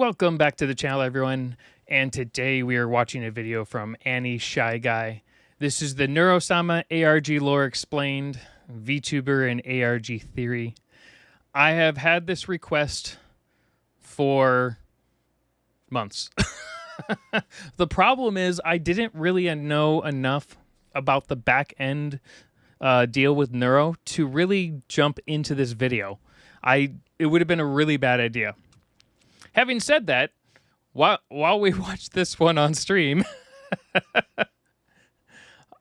Welcome back to the channel, everyone, and today we are watching a video from AngiShyGuy. This is the Neuro-sama ARG lore explained, VTuber and ARG theory. I have had this request for months. The problem is I didn't really know enough about the back end deal with Neuro to really jump into this video. It would have been a really bad idea. Having said that, while we watch this one on stream,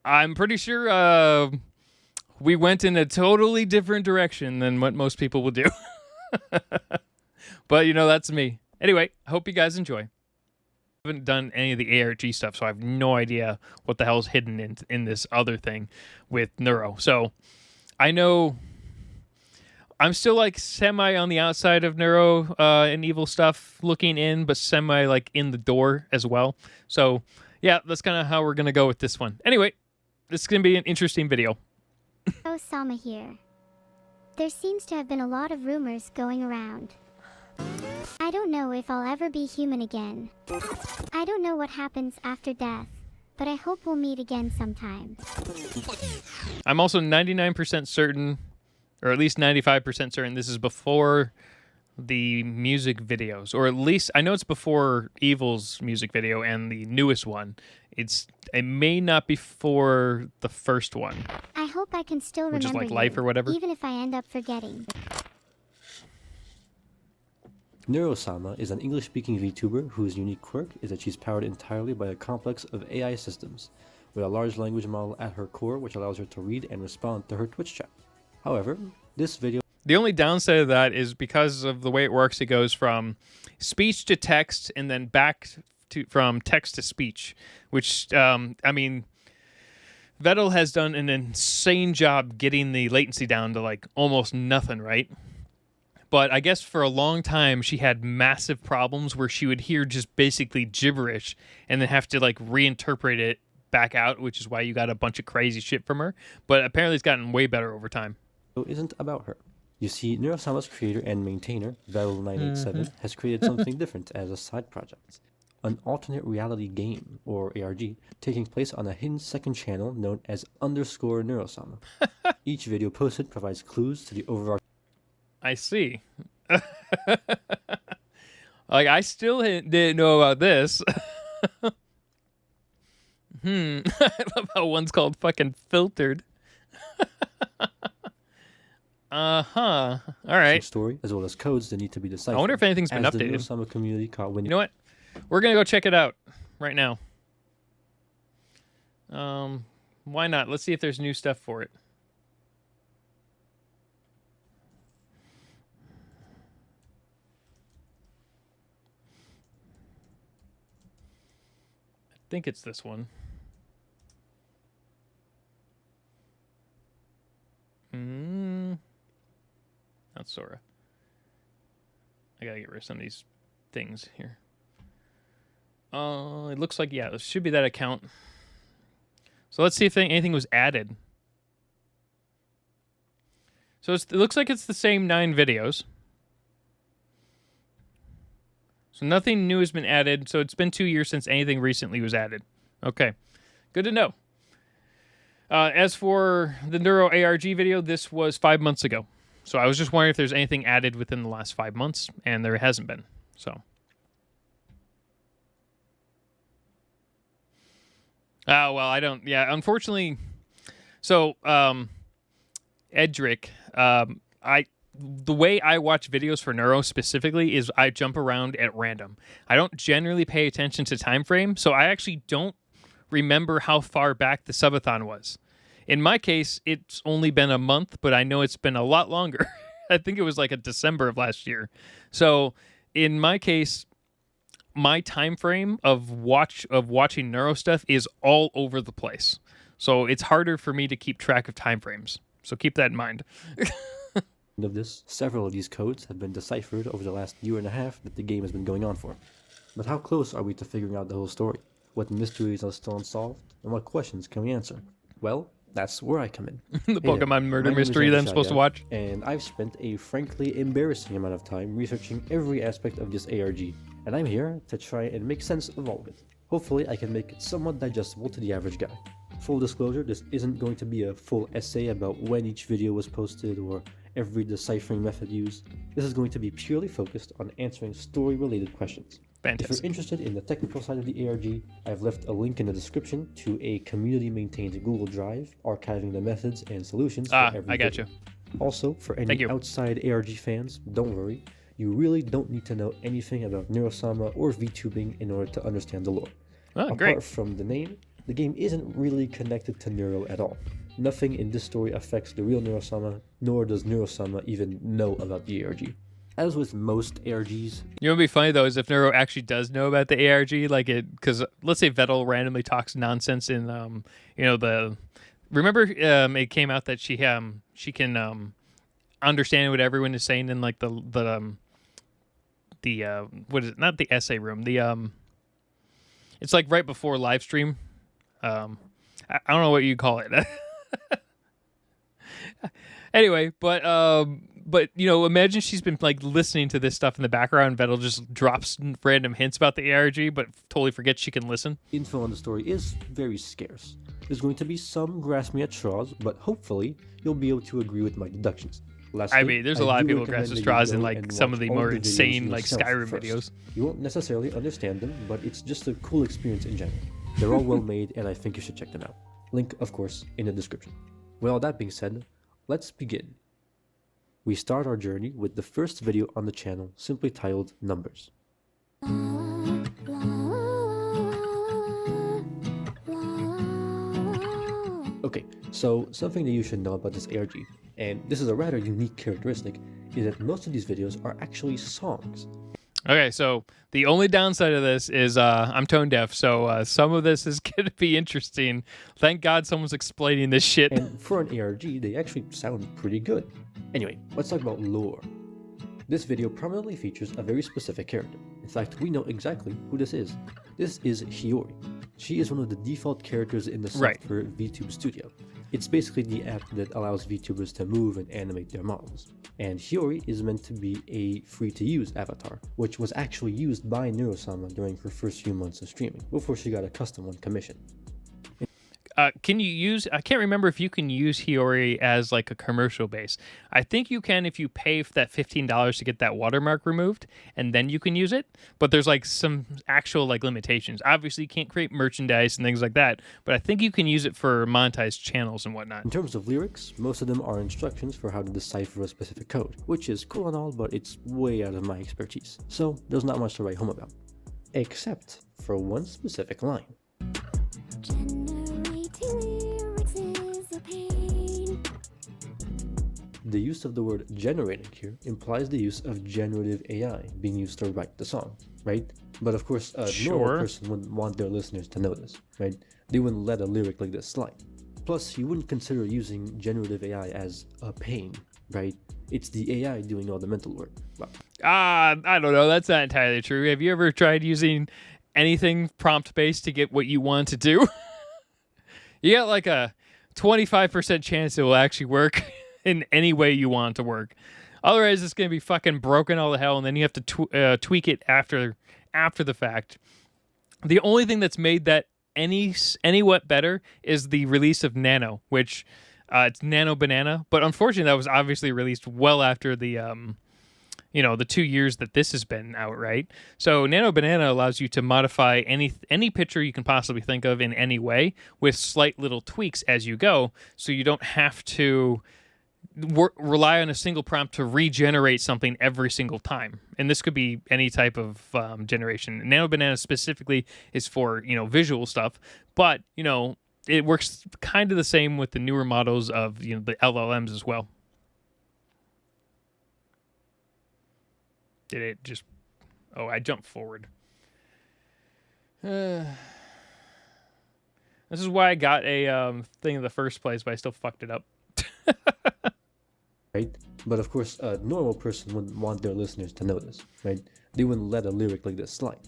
I'm pretty sure we went in a totally different direction than what most people will do. But, you know, that's me. Anyway, I hope you guys enjoy. I haven't done any of the ARG stuff, so I have no idea what the hell's hidden in this other thing with Neuro. So I know I'm still like semi on the outside of Neuro and evil stuff looking in, but semi like in the door as well. So yeah, that's kind of how we're going to go with this one. Anyway, this is going to be an interesting video. Neuro-sama here. There seems to have been a lot of rumors going around. I don't know if I'll ever be human again. I don't know what happens after death, but I hope we'll meet again sometime. I'm also 99% certain, or at least 95% certain, this is before the music videos, or at least I know it's before Evil's music video and the newest one. It may not be for the first one. I hope I can still which remember is like life you, or whatever. even if I end up forgetting. Neurosama is an English-speaking VTuber whose unique quirk is that she's powered entirely by a complex of AI systems, with a large language model at her core which allows her to read and respond to her Twitch chat. However, this video... The only downside of that is because of the way it works, it goes from speech to text and then back from text to speech, which, I mean, Vedal has done an insane job getting the latency down to like almost nothing, right? But I guess for a long time, she had massive problems where she would hear just basically gibberish and then have to like reinterpret it back out, which is why you got a bunch of crazy shit from her. But apparently it's gotten way better over time. Isn't about her. You see, Neurosama's creator and maintainer, Vedal987, has created something different as a side project. An alternate reality game, or ARG, taking place on a hidden second channel known as _Neurosama. Each video posted provides clues to the overarching... I see. Like, I still didn't know about this. I love how one's called fucking filtered. All right. story, as well as codes that need to be deciphered. I wonder if anything's been as updated. The Neurosama community caught wind. You know what? We're gonna go check it out right now. Why not? Let's see if there's new stuff for it. I think it's this one. Not Sora. I gotta get rid of some of these things here. It looks like, yeah, it should be that account. So let's see if anything was added. So it looks like it's the same 9 videos. So nothing new has been added. So it's been 2 years since anything recently was added. Okay, good to know. As for the Neuro ARG video, this was 5 months ago. So I was just wondering if there's anything added within the last 5 months, and there hasn't been. So. Oh, well, I don't. Yeah, unfortunately. So, Edric, the way I watch videos for Neuro specifically is I jump around at random. I don't generally pay attention to time frame, so I actually don't remember how far back the subathon was. In my case, it's only been a month, but I know it's been a lot longer. I think it was like a December of last year. So in my case, my time frame of watching Neuro stuff is all over the place. So it's harder for me to keep track of time frames. So keep that in mind. Of this, several of these codes have been deciphered over the last year and a half that the game has been going on for. But how close are we to figuring out the whole story? What mysteries are still unsolved? And what questions can we answer? Well, That's where I come in. The Hey there, Pokemon murder my name is mystery that I'm supposed to AngiShyGuy, watch. and I've spent a frankly embarrassing amount of time researching every aspect of this ARG, and I'm here to try and make sense of all of it. Hopefully I can make it somewhat digestible to the average guy. Full disclosure, this isn't going to be a full essay about when each video was posted or every deciphering method used. This is going to be purely focused on answering story-related questions. If Fantastic. you're interested in the technical side of the ARG, I've left a link in the description to a community-maintained Google Drive archiving the methods and solutions for every I got video. you. Also, for Thank any you. outside ARG fans, don't worry, you really don't need to know anything about Neurosama or VTubing in order to understand the lore. Oh, Apart great. from the name, the game isn't really connected to Neuro at all. Nothing in this story affects the real Neurosama, nor does Neurosama even know about the ARG. As with most ARGs, You know what'd be funny though is if Neuro actually does know about the ARG, like it, because let's say Vedal randomly talks nonsense in, remember it came out that she can understand what everyone is saying in like the what is it? Not the essay room, it's like right before live stream. I don't know what you call it. Anyway, but imagine she's been like listening to this stuff in the background. Vedal just drops random hints about the ARG, but totally forgets she can listen. info on the story is very scarce. There's going to be some grasping at straws, but hopefully you'll be able to agree with my deductions. Lastly, I mean, there's a lot of do people recommend grasping that you straws in go like and some watch of the all more videos insane like yourself Skyrim first. videos. You won't necessarily understand them, but it's just a cool experience in general. They're all well made, and I think you should check them out. Link, of course, in the description. With all that being said, let's begin. We start our journey with the first video on the channel, simply titled Numbers. Okay, so something that you should know about this ARG, and this is a rather unique characteristic, is that most of these videos are actually songs. Okay, so the only downside of this is I'm tone deaf, so some of this is going to be interesting. Thank God someone's explaining this shit. And for an ARG, they actually sound pretty good. Anyway, let's talk about lore. This video prominently features a very specific character. In fact, we know exactly who this is. This is Hiyori. She is one of the default characters in the software VTube Studio. It's basically the app that allows VTubers to move and animate their models. And Hiyori is meant to be a free-to-use avatar, which was actually used by Neurosama during her first few months of streaming, before she got a custom one commissioned. Can you use? I can't remember if you can use Hiyori as like a commercial base. I think you can if you pay for that $15 to get that watermark removed, and then you can use it. But there's like some actual like limitations. Obviously, you can't create merchandise and things like that. But I think you can use it for monetized channels and whatnot. In terms of lyrics, most of them are instructions for how to decipher a specific code, which is cool and all, but it's way out of my expertise. So there's not much to write home about, except for one specific line. The use of the word generating here implies the use of generative AI being used to write the song, right? But of course, a normal person wouldn't want their listeners to know this, right? They wouldn't let a lyric like this slide. Plus, you wouldn't consider using generative AI as a pain, right? It's the AI doing all the mental work. Wow. I don't know. That's not entirely true. Have you ever tried using anything prompt-based to get what you want to do? You got like a 25% chance it will actually work in any way you want it to work. Otherwise, it's going to be fucking broken all the hell, and then you have to tweak it after the fact. The only thing that's made that anywhat better is the release of Nano, which it's Nano Banana, but unfortunately that was obviously released well after the the 2 years that this has been out, right? So Nano Banana allows you to modify any picture you can possibly think of in any way with slight little tweaks as you go, so you don't have to rely on a single prompt to regenerate something every single time. And this could be any type of generation. Nano Banana specifically is for visual stuff, but it works kind of the same with the newer models of the LLMs as well. Did it just... Oh, I jumped forward. This is why I got a thing in the first place, but I still fucked it up. Right? But of course, a normal person wouldn't want their listeners to know this, right? They wouldn't let a lyric like this slide.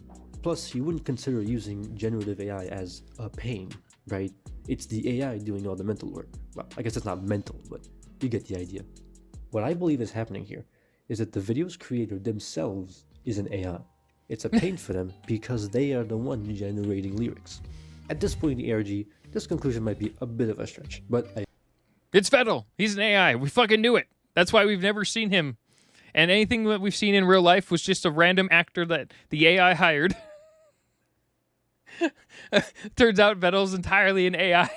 Plus, you wouldn't consider using generative AI as a pain, right? It's the AI doing all the mental work. Well, I guess it's not mental, but you get the idea. What I believe is happening here is that the video's creator themselves is an AI. It's a pain for them because they are the one generating lyrics. At this point in the ARG, this conclusion might be a bit of a stretch, but It's Vedal. He's an AI. We fucking knew it. That's why we've never seen him. And anything that we've seen in real life was just a random actor that the AI hired. Turns out Vedal's entirely an AI.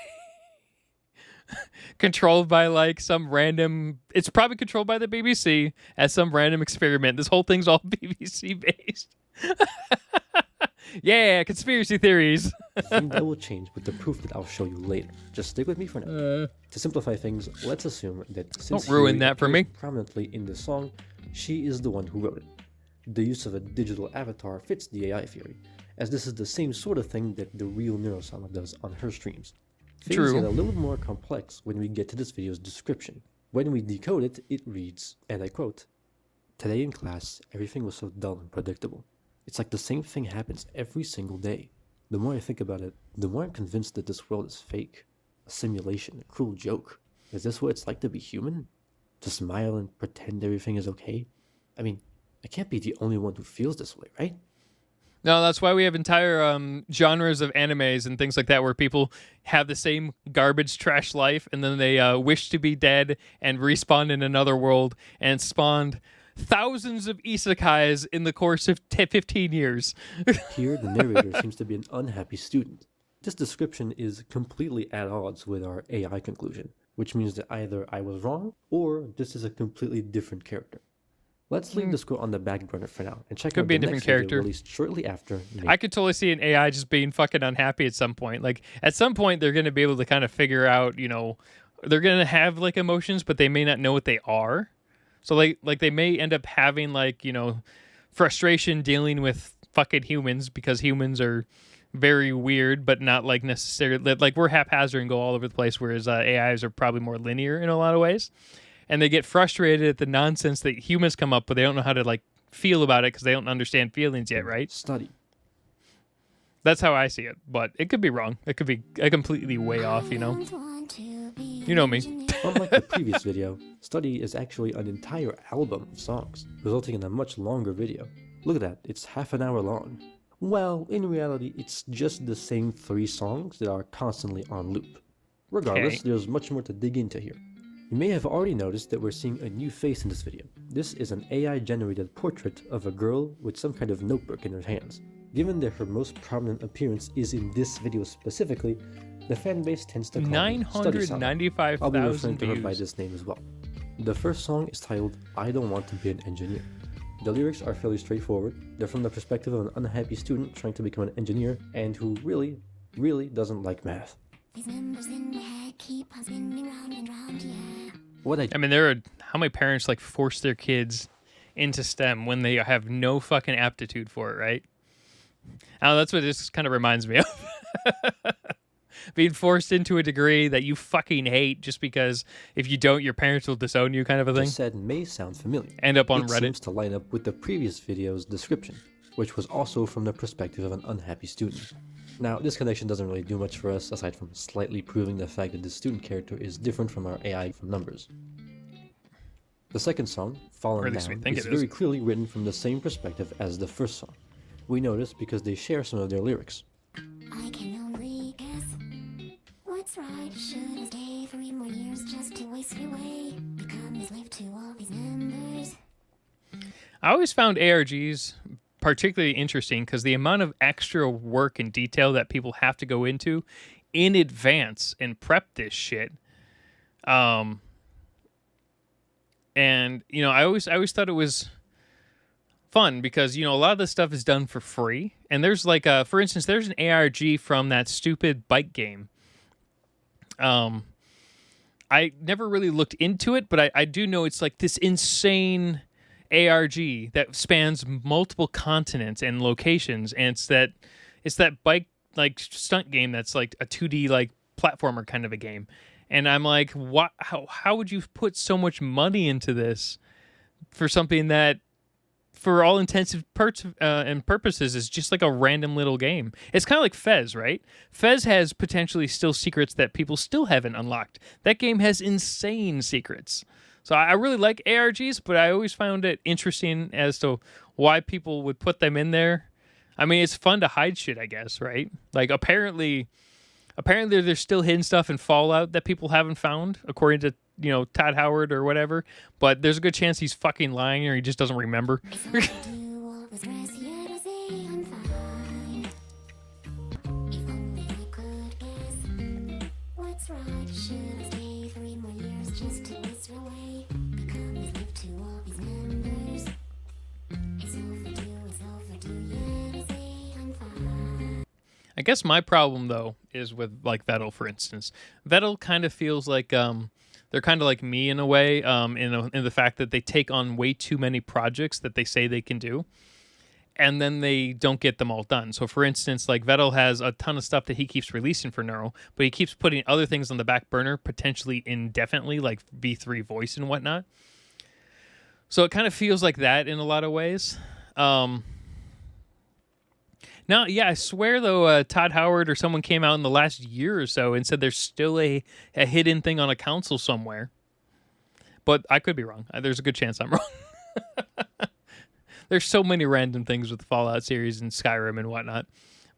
Controlled by like some random... It's probably controlled by the BBC as some random experiment. This whole thing's all BBC based. Yeah, conspiracy theories. I think that will change with the proof that I'll show you later. Just stick with me for now. To simplify things, let's assume that since Don't ruin Hiyori that for me. appears prominently in the song, she is the one who wrote it. The use of a digital avatar fits the AI theory, as this is the same sort of thing that the real Neurosama does on her streams. Things True. get a little more complex when we get to this video's description. When we decode it, it reads, and I quote, "Today in class, everything was so dull and predictable. It's like the same thing happens every single day. The more I think about it, the more I'm convinced that this world is fake. A simulation, a cruel joke. Is this what it's like to be human? To smile and pretend everything is okay? I mean, I can't be the only one who feels this way, right?" No, that's why we have entire genres of animes and things like that where people have the same garbage trash life and then they wish to be dead and respawn in another world and spawned thousands of isekais in the course of 15 years. Here, the narrator seems to be an unhappy student. This description is completely at odds with our AI conclusion, which means that either I was wrong or this is a completely different character. Let's leave the score on the back burner for now and check Could out be the a next different video character. released shortly after. I could totally see an AI just being fucking unhappy at some point. Like, at some point, they're going to be able to kind of figure out, you know, they're going to have, like, emotions, but they may not know what they are. So, like they may end up having, like, you know, frustration dealing with fucking humans because humans are very weird, but not, like, necessarily... Like, we're haphazard and go all over the place, whereas AIs are probably more linear in a lot of ways. And they get frustrated at the nonsense that humans come up, but they don't know how to, like, feel about it because they don't understand feelings yet, right? Study. That's how I see it, but it could be wrong. It could be completely way off, you know? You know me. Unlike the previous video, Study is actually an entire album of songs, resulting in a much longer video. Look at that, it's half an hour long. Well, in reality, it's just the same 3 songs that are constantly on loop. Regardless, Okay. there's much more to dig into here. You may have already noticed that we're seeing a new face in this video. This is an AI-generated portrait of a girl with some kind of notebook in her hands. Given that her most prominent appearance is in this video specifically, the fanbase tends to call her Study-sama. I'll be 995,000 referring to her by views. this name as well. The first song is titled "I Don't Want to Be an Engineer." The lyrics are fairly straightforward. They're from the perspective of an unhappy student trying to become an engineer and who really, really doesn't like math. These numbers in my head keep on spinning round and round, yeah. What I I mean, there are how many parents like force their kids into STEM when they have no fucking aptitude for it, right? Oh, that's what this kind of reminds me of. Being forced into a degree that you fucking hate just because if you don't, your parents will disown you, kind of a thing. just said may sound familiar. End up on It Reddit. seems to line up with the previous video's description, which was also from the perspective of an unhappy student. Now, this connection doesn't really do much for us, aside from slightly proving the fact that the student character is different from our AI from numbers. The second song, Or Fallen at least we Down, think is it is. very clearly written from the same perspective as the first song. We notice because they share some of their lyrics. I can only guess what's right. Should I stay 3 more years just to waste away? Become a slave to all these numbers. I always found ARGs particularly interesting because the amount of extra work and detail that people have to go into in advance and prep this shit. And you know, I always thought it was fun because you know a lot of this stuff is done for free. And there's like for instance, there's an ARG from that stupid bike game. I never really looked into it, but I do know it's like this insane ARG that spans multiple continents and locations, and it's that bike like stunt game that's like a 2D like platformer kind of a game. And I'm like, what? How would you put so much money into this for something that for all intensive and purposes, is just like a random little game. It's kind of like Fez, right? Fez has potentially still secrets that people still haven't unlocked. That game has insane secrets. So I really like ARGs, but I always found it interesting as to why people would put them in there. I mean, it's fun to hide shit, I guess, right? Like apparently there's still hidden stuff in Fallout that people haven't found, according to Todd Howard or whatever. But there's a good chance he's fucking lying or he just doesn't remember. I guess my problem though is with like Vedal, for instance. Vedal kind of feels like they're kind of like me in a way, in the fact that they take on way too many projects that they say they can do, and then they don't get them all done. So for instance, like Vedal has a ton of stuff that he keeps releasing for Neuro, but he keeps putting other things on the back burner, potentially indefinitely, like V3 voice and whatnot. So it kind of feels like that in a lot of ways. Now, yeah, I swear though, Todd Howard or someone came out in the last year or so and said there's still a hidden thing on a console somewhere. But I could be wrong. There's a good chance I'm wrong. There's so many random things with the Fallout series and Skyrim and whatnot.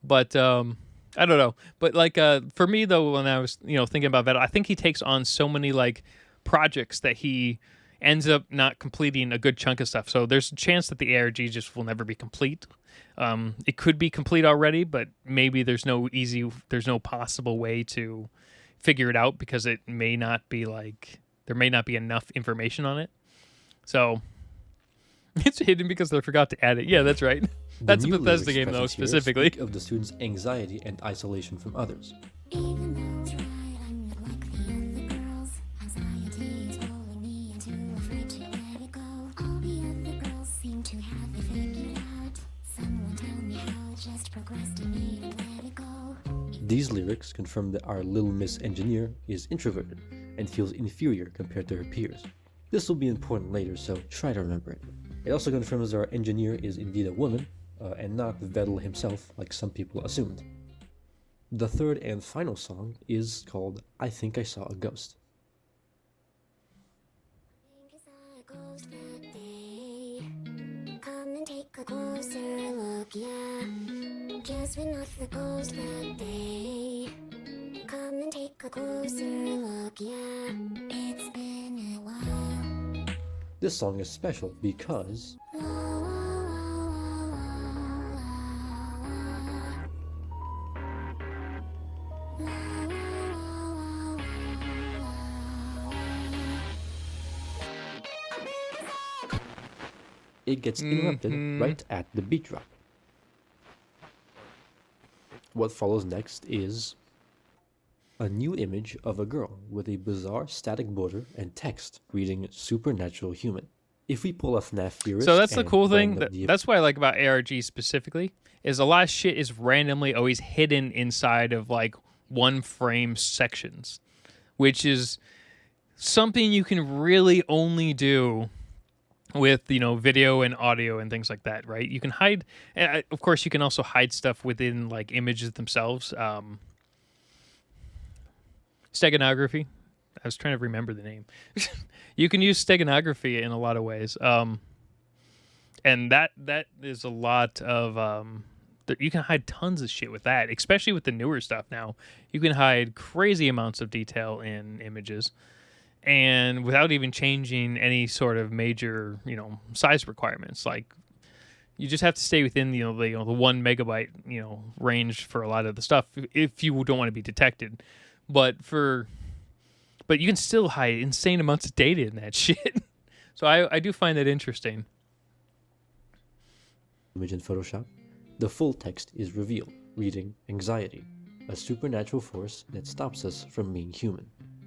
But I don't know. But like for me though, when I was thinking about that, I think he takes on so many like projects that he ends up not completing a good chunk of stuff. So there's a chance that the ARG just will never be complete. It could be complete already, but maybe there's no possible way to figure it out because it may not be there may not be enough information on it. So it's hidden because they forgot to add it. Yeah, that's right. That's a Bethesda game though, specifically. Of the student's anxiety and isolation from others. Even though it's right, I'm not like the other girls. Anxiety is pulling me into afraid to let it go. All the other girls seem to have it figured out. Someone tell me how, just procrastinate and let it go. These lyrics confirm that our little Miss Engineer is introverted and feels inferior compared to her peers. This will be important later, so try to remember it. It also confirms that our engineer is indeed a woman, and not Vedal himself, like some people assumed. The third and final song is called I Think I Saw a Ghost. I saw a ghost that day. Come and take a closer look, yeah. Guess we're not the ghost that day. Come and take a closer look, yeah. It's been a while. This song is special because it gets interrupted right at the beat drop. What follows next is a new image of a girl with a bizarre static border and text reading supernatural human. If we pull a FNAF theorist, So that's the and cool thing. round up the That's what I like about ARG specifically, is a lot of shit is randomly always hidden inside of like one frame sections, which is something you can really only do with video and audio and things like that, right? You can hide, and of course you can also hide stuff within like images themselves. Steganography. I was trying to remember the name. You can use steganography in a lot of ways, and that is a lot of you can hide tons of shit with that, especially with the newer stuff now. You can hide crazy amounts of detail in images, and without even changing any sort of major size requirements. Like you just have to stay within the 1 megabyte range for a lot of the stuff if you don't want to be detected. But you can still hide insane amounts of data in that shit. So I do find that interesting. image in Photoshop, the full text is revealed, reading anxiety, a supernatural force that stops us from being human.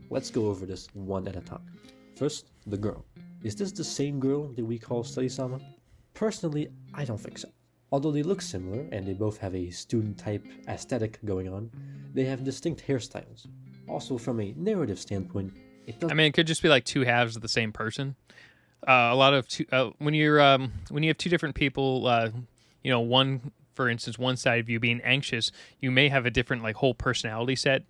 Let's go over this one at a time. First, the girl. Is this the same girl that we call Study-sama? Personally, I don't think so. Although they look similar and they both have a student-type aesthetic going on, they have distinct hairstyles. Also, from a narrative standpoint, it doesn't... I mean, it could just be like two halves of the same person. A lot of when you have two different people, one, for instance, one side of you being anxious, you may have a different like whole personality set,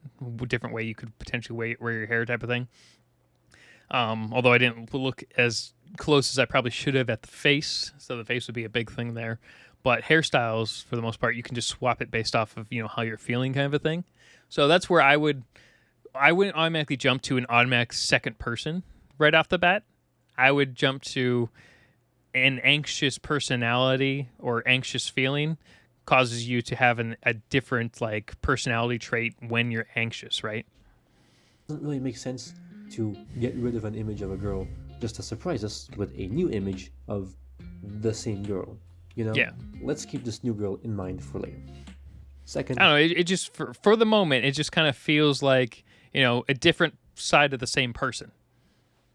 different way you could potentially wear your hair type of thing. Although I didn't look as close as I probably should have at the face, so the face would be a big thing there. But hairstyles, for the most part, you can just swap it based off of how you're feeling, kind of a thing. So that's where I wouldn't automatically jump to an automatic second person right off the bat. I would jump to an anxious personality or anxious feeling causes you to have a different like personality trait when you're anxious, right? Doesn't really make sense to get rid of an image of a girl just to surprise us with a new image of the same girl. Yeah. Let's keep this new girl in mind for later. Second, I don't know. It just for the moment, it just kind of feels like a different side of the same person.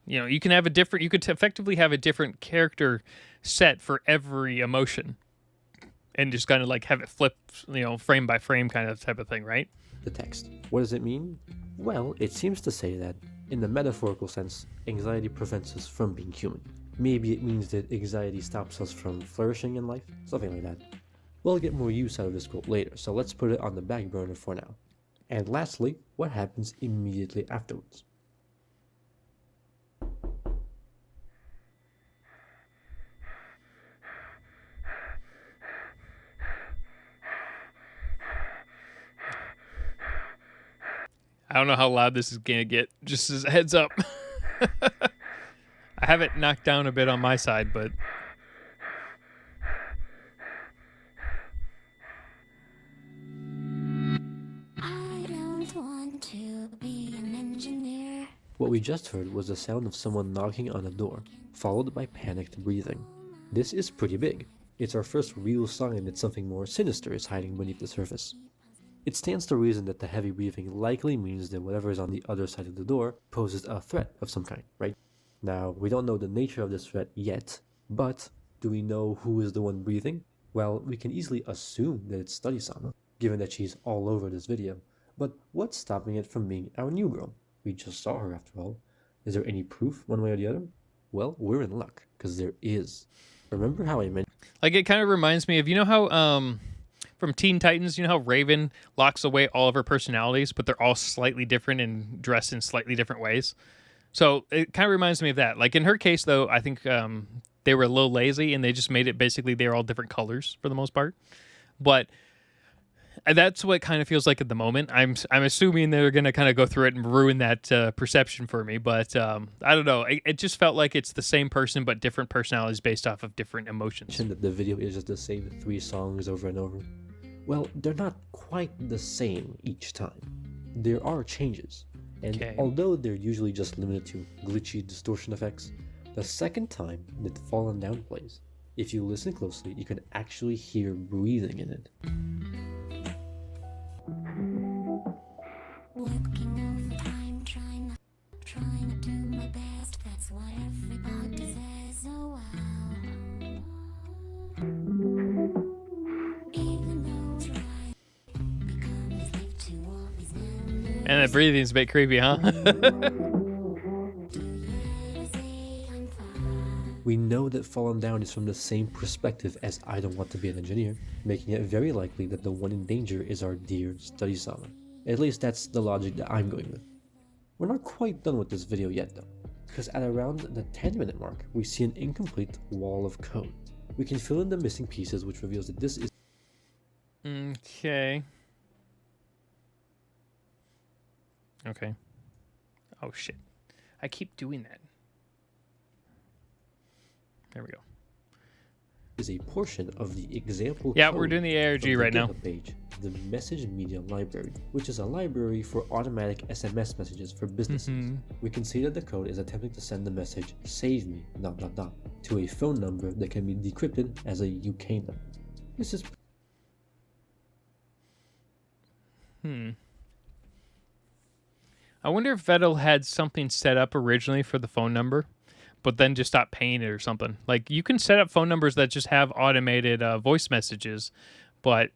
You can have you could effectively have a different character set for every emotion, and just kind of like have it flip, frame by frame kind of type of thing, right? the text. What does it mean? Well, it seems to say that, in the metaphorical sense, anxiety prevents us from being human. Maybe it means that anxiety stops us from flourishing in life, something like that. We'll get more use out of this quote later, so let's put it on the back burner for now. And lastly, what happens immediately afterwards? I don't know how loud this is going to get, just as a heads up. I have it knocked down a bit on my side, but... I don't want to be an engineer. What we just heard was the sound of someone knocking on a door, followed by panicked breathing. This is pretty big. It's our first real sign that something more sinister is hiding beneath the surface. It stands to reason that the heavy breathing likely means that whatever is on the other side of the door poses a threat of some kind, right? Now, we don't know the nature of this threat yet, but do we know who is the one breathing? Well, we can easily assume that it's Neurosama, given that she's all over this video. But what's stopping it from being our new girl? We just saw her after all. Is there any proof one way or the other? Well, we're in luck, because there is. Remember how I mentioned... Like, it kind of reminds me of, how, from Teen Titans, how Raven locks away all of her personalities, but they're all slightly different and dressed in slightly different ways. So it kind of reminds me of that. Like, in her case, though, I think they were a little lazy, and they just made it basically they're all different colors for the most part. But that's what it kind of feels like at the moment. I'm assuming they're going to kind of go through it and ruin that perception for me. But I don't know. It just felt like it's the same person, but different personalities based off of different emotions. that the video is just the same 3 songs over and over. Well, they're not quite the same each time. There are changes, and although they're usually just limited to glitchy distortion effects, the second time that Fallen Down plays, if you listen closely, you can actually hear breathing in it. Working overtime, trying to do my best. That's what everybody says. Oh wow. Even though it's right, become a slave to all these memories. And the breathing's a bit creepy, huh? We know that Fallen Down is from the same perspective as I Don't Want to Be an Engineer, making it very likely that the one in danger is our dear Neurosama. At least that's the logic that I'm going with. We're not quite done with this video yet though, because at around the 10-minute mark, we see an incomplete wall of code. We can fill in the missing pieces, which reveals that this is... Okay. Okay. Oh, shit. I keep doing that. There we go. is a portion of the example Yeah, code we're doing the ARG from the right now. GitHub page, the Message Media Library, which is a library for automatic SMS messages for businesses. We can see that the code is attempting to send the message "save me," ... to a phone number that can be decrypted as a UK number. This is I wonder if Vedal had something set up originally for the phone number, but then just stopped paying it or something. Like, you can set up phone numbers that just have automated voice messages, but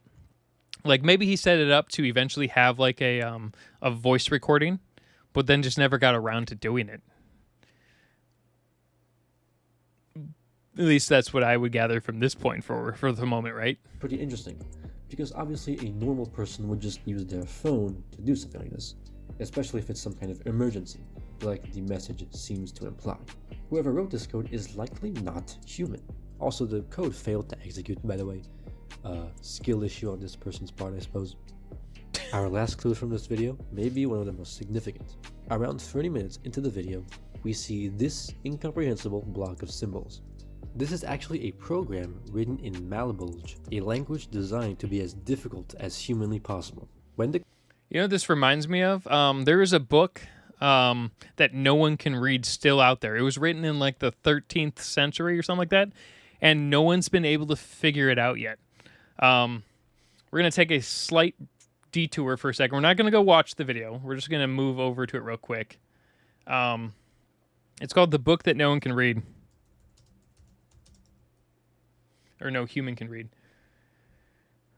like maybe he set it up to eventually have like a voice recording, but then just never got around to doing it. At least that's what I would gather from this point forward for the moment, right? Pretty interesting, because obviously a normal person would just use their phone to do something like this, especially if it's some kind of emergency, like the message seems to imply. Whoever wrote this code is likely not human. Also, the code failed to execute, by the way. Skill issue on this person's part, I suppose. Our last clue from this video may be one of the most significant. Around 30 minutes into the video, we see this incomprehensible block of symbols. This is actually a program written in Malabulge, a language designed to be as difficult as humanly possible. When the You know what this reminds me of? There is a book that no one can read still out there. It was written in like the 13th century or something like that, and no one's been able to figure it out yet. We're going to take a slight detour for a second. We're not going to go watch the video. We're just going to move over to it real quick. It's called The Book That No One Can Read. Or no human can read.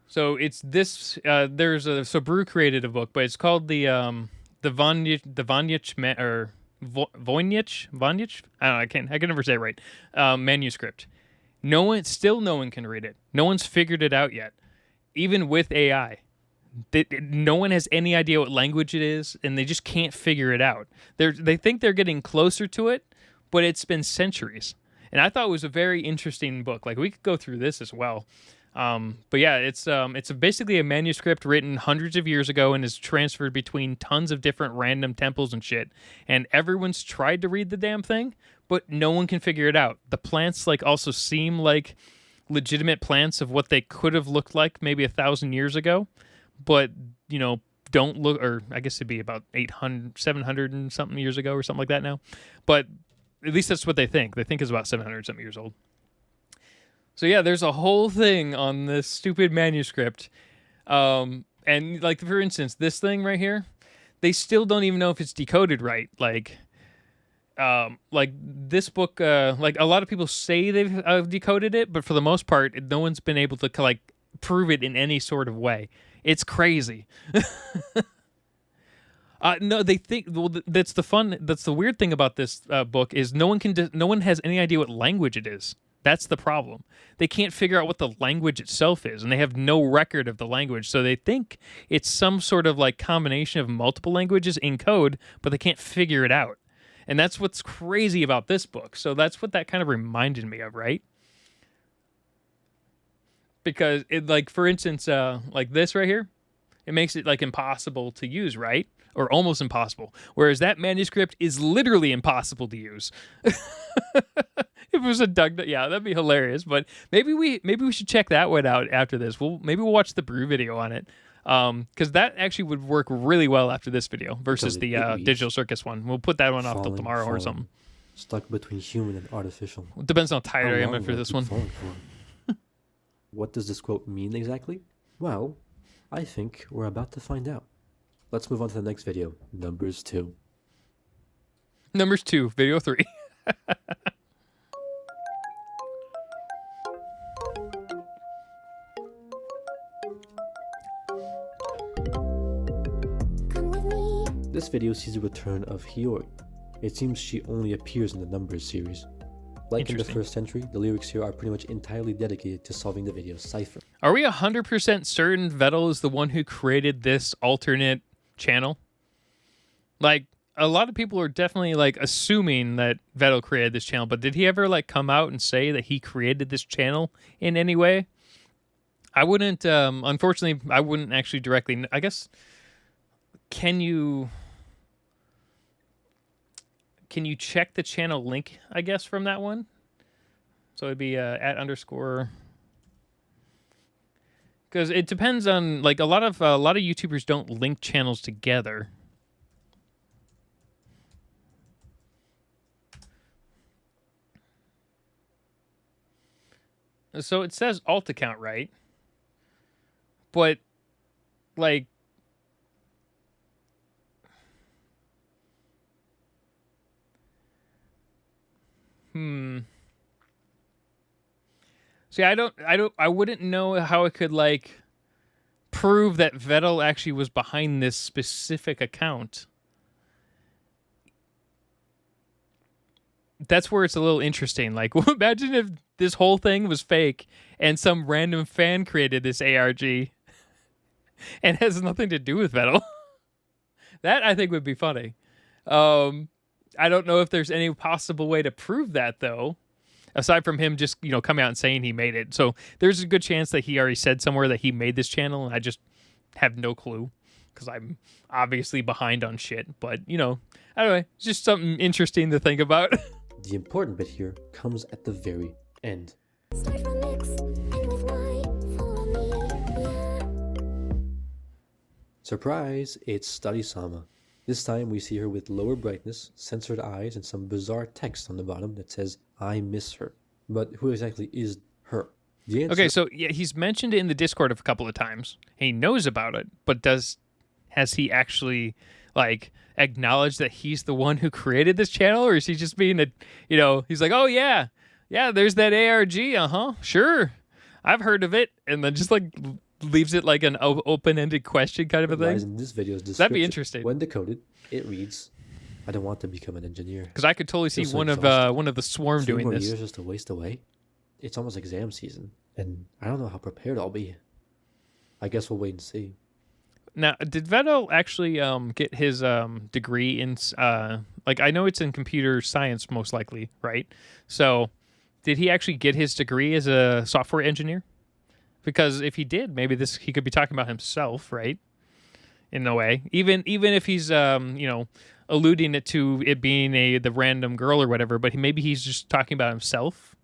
So it's this. So Brew created a book, but it's called the Voynich Voynich. I don't know. I can never say it right. Manuscript. No one can read it. No one's figured it out yet, even with AI. No one has any idea what language it is, and they just can't figure it out. They think they're getting closer to it, but it's been centuries. And I thought it was a very interesting book. Like, we could go through this as well. But yeah, it's basically a manuscript written hundreds of years ago and is transferred between tons of different random temples and shit. And everyone's tried to read the damn thing, but no one can figure it out. The plants like also seem like legitimate plants of what they could have looked like maybe 1,000 years ago, but don't look, or I guess it'd be about 800, 700 and something years ago or something like that now. But at least that's what they think. They think it's about 700 something years old. So yeah, there's a whole thing on this stupid manuscript. And like, for instance, this thing right here, they still don't even know if it's decoded right. Like this book, like a lot of people say they've decoded it, but for the most part, no one's been able to like prove it in any sort of way. It's crazy. No, they think that's the weird thing about this book is no one has any idea what language it is. That's the problem. They can't figure out what the language itself is, and they have no record of the language. So they think it's some sort of like combination of multiple languages in code, but they can't figure it out. And that's what's crazy about this book. So that's what that kind of reminded me of, right? Because it, like, for instance, like this right here, it makes it like impossible to use, right? Or almost impossible. Whereas that manuscript is literally impossible to use. If it was a Doug, yeah, that'd be hilarious. But maybe we should check that one out after this. Maybe we'll watch the Brew video on it, because that actually would work really well after this video versus the Digital Circus one. We'll put that one off till tomorrow or something. Stuck between human and artificial. Depends on how tired I am after this one. What does this quote mean exactly? Well, I think we're about to find out. Let's move on to the next video, Numbers 2. Numbers 2, video 3. Come with me. This video sees the return of Hiyori. It seems she only appears in the Numbers series. Like in the first entry, the lyrics here are pretty much entirely dedicated to solving the video's cipher. Are we 100% certain Vedal is the one who created this alternate channel? Like, a lot of people are definitely like assuming that Vedal created this channel, but did he ever like come out and say that he created this channel in any way? I wouldn't, unfortunately, I wouldn't actually directly, I guess, can you check the channel link, I guess, from that one? So it'd be @_. Because it depends on, like, a lot of YouTubers don't link channels together. So it says alt account, right? But, like, see, I wouldn't know how it could, like, prove that Vedal actually was behind this specific account that's where it's a little interesting. Like, imagine if this whole thing was fake and some random fan created this ARG and has nothing to do with Vedal. That I think would be funny. I don't know if there's any possible way to prove that though, aside from him just coming out and saying he made it. So there's a good chance that he already said somewhere that he made this channel, and I just have no clue because I'm obviously behind on shit. But anyway, it's just something interesting to think about. The important bit here comes at the very end. Start from X, end with Y, follow me, yeah. Surprise! It's Study-sama. This time we see her with lower brightness, censored eyes, and some bizarre text on the bottom that says, "I miss her." But who exactly is her? The answer... Okay, so yeah, he's mentioned it in the Discord a couple of times. He knows about it, but has he actually acknowledged that he's the one who created this channel, or is he just being he's like, "Oh yeah, there's that ARG, sure, I've heard of it," and then just leaves it like an open-ended question kind of a thing. In this video's description, That'd be interesting. When decoded, it reads, "I don't want to become an engineer." Because I could totally see so one of the swarm 3 doing more this. years just to waste away. It's almost exam season, and I don't know how prepared I'll be. I guess we'll wait and see. Now, did Vedal actually get his degree in I know it's in computer science most likely, right? So, did he actually get his degree as a software engineer? Because if he did, maybe he could be talking about himself, right? In a way, even if he's alluding it to it being the random girl or whatever, but maybe he's just talking about himself.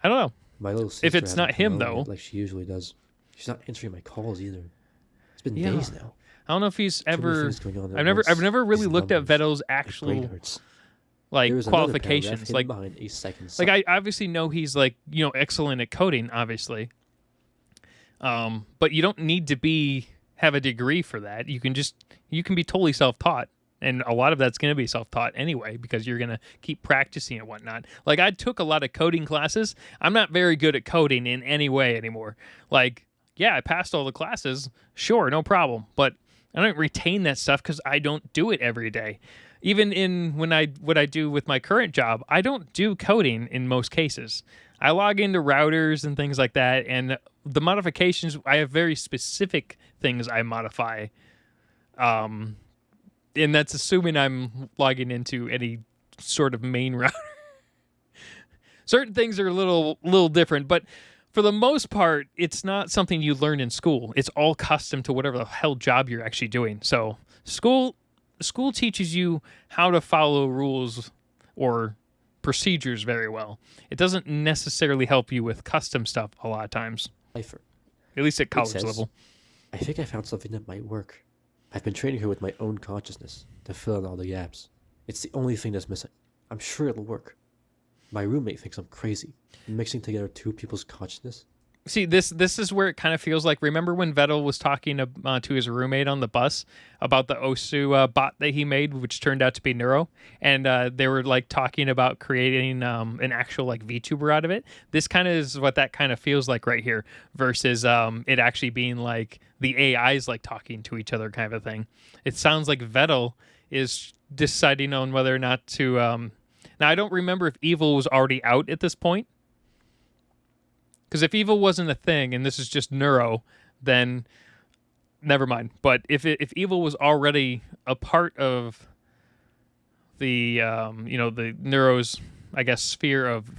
I don't know. My little sister If it's not hasn't come him home though, yet like she usually does. She's not answering my calls either. It's been Yeah. days now. I don't know if he's Too many ever. things going on at I've never once. really These looked at numbers, Vedal's my brain actual hurts. There is another paragraph qualifications. hidden behind a second I obviously know he's excellent at coding, obviously. But you don't need to have a degree for that. You can be totally self-taught, and a lot of that's going to be self-taught anyway because you're going to keep practicing and whatnot. I took a lot of coding classes. I'm not very good at coding in any way anymore. I passed all the classes, sure, no problem, but I don't retain that stuff because I don't do it every day. Even in what I do with my current job, I don't do coding in most cases. I log into routers and things like that, and the modifications, I have very specific things I modify. And that's assuming I'm logging into any sort of main router. Certain things are a little different, but for the most part, it's not something you learn in school. It's all custom to whatever the hell job you're actually doing. So school teaches you how to follow rules or procedures very well. It doesn't necessarily help you with custom stuff a lot of times, Cipher. at least at college says, level. "I think I found something that might work. I've been training her with my own consciousness to fill in all the gaps. It's the only thing that's missing. I'm sure it'll work. My roommate thinks I'm crazy. Mixing together 2 people's consciousness." See, this is where it kind of feels like, remember when Vedal was talking to his roommate on the bus about the Osu bot that he made, which turned out to be Neuro, and they were talking about creating an actual VTuber out of it. This kind of is what that kind of feels like right here, versus it actually being the AIs talking to each other kind of a thing. It sounds like Vedal is deciding on whether or not to. Now I don't remember if Evil was already out at this point. Because if Evil wasn't a thing and this is just Neuro, then never mind. But if Evil was already a part of the the Neuro's, I guess, sphere of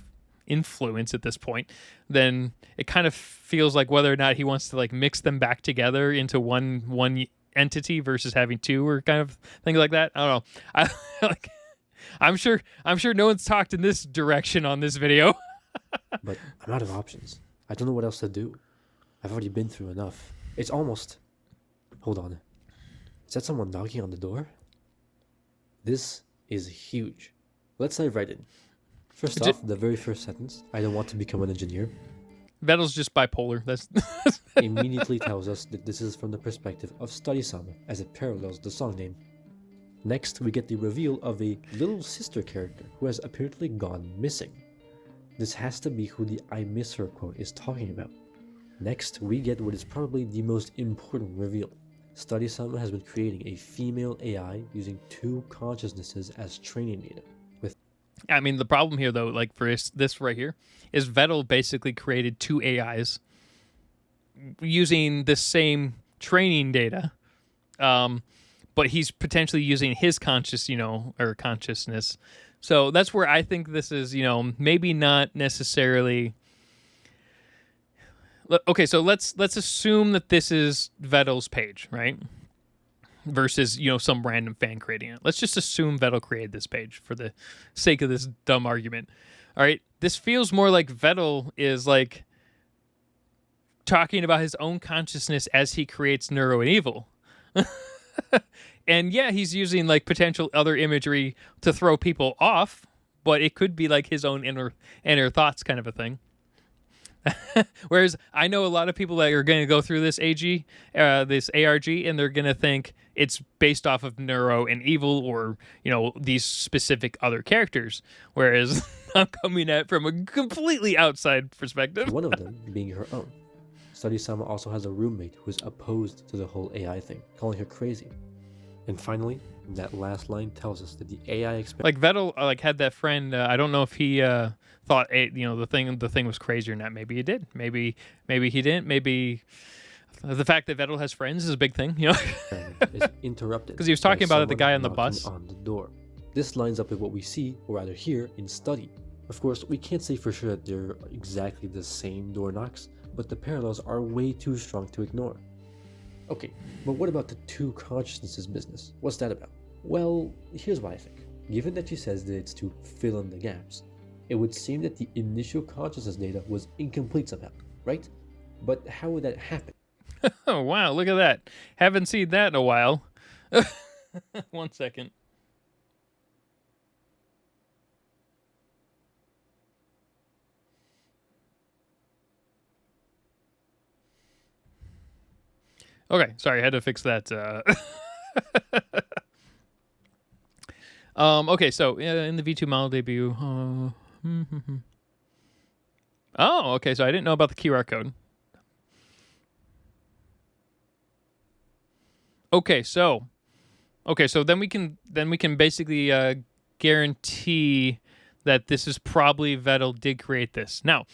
influence at this point, then it kind of feels like whether or not he wants to mix them back together into one entity versus having 2 or kind of things like that. I don't know. I'm sure no one's talked in this direction on this video. But I'm out of options. I don't know what else to do. I've already been through enough. It's almost... Hold on. Is that someone knocking on the door? This is huge. Let's dive right in. First off, the very first sentence, "I don't want to become an engineer," Vedal's just bipolar. That's immediately tells us that this is from the perspective of Study-sama, as it parallels the song name. Next, we get the reveal of a little sister character who has apparently gone missing. This has to be who the "I miss her" quote is talking about. Next, we get what is probably the most important reveal. Study-sama has been creating a female AI using 2 consciousnesses as training data, with I mean, the problem here, though, like for this right here, is Vedal basically created two AIs using the same training data, but he's potentially using his or consciousness. So that's where I think this is, maybe not necessarily. Okay, so let's assume that this is Vedal's page, right? Versus, some random fan creating it. Let's just assume Vedal created this page for the sake of this dumb argument. All right, this feels more like Vedal is like talking about his own consciousness as he creates Neuro and Evil. And yeah, he's using like potential other imagery to throw people off, but it could be like his own inner thoughts kind of a thing. Whereas I know a lot of people that are going to go through this this ARG, and they're going to think it's based off of Neuro and Evil, or these specific other characters. Whereas I'm coming at it from a completely outside perspective. One of them being her own. Study-sama also has a roommate who is opposed to the whole AI thing, calling her crazy. And finally, that last line tells us that the AI like Vedal had that friend. I don't know if he thought the thing was crazy or not. Maybe he did. Maybe he didn't. Maybe the fact that Vedal has friends is a big thing. is interrupted because he was talking about the guy on the bus on the door. This lines up with what we see, or rather hear, in Study. Of course, we can't say for sure that they're exactly the same door knocks, but the parallels are way too strong to ignore. Okay, but what about the two consciousnesses business? What's that about? Well, here's what I think. Given that she says that it's to fill in the gaps, it would seem that the initial consciousness data was incomplete somehow, right? But how would that happen? Oh, wow, look at that. Haven't seen that in a while. 1 second. Okay, sorry, I had to fix that. Okay, so in the V2 model debut. Oh, okay, so I didn't know about the QR code. Okay, so then we can basically guarantee that this is probably Vedal did create this. Now,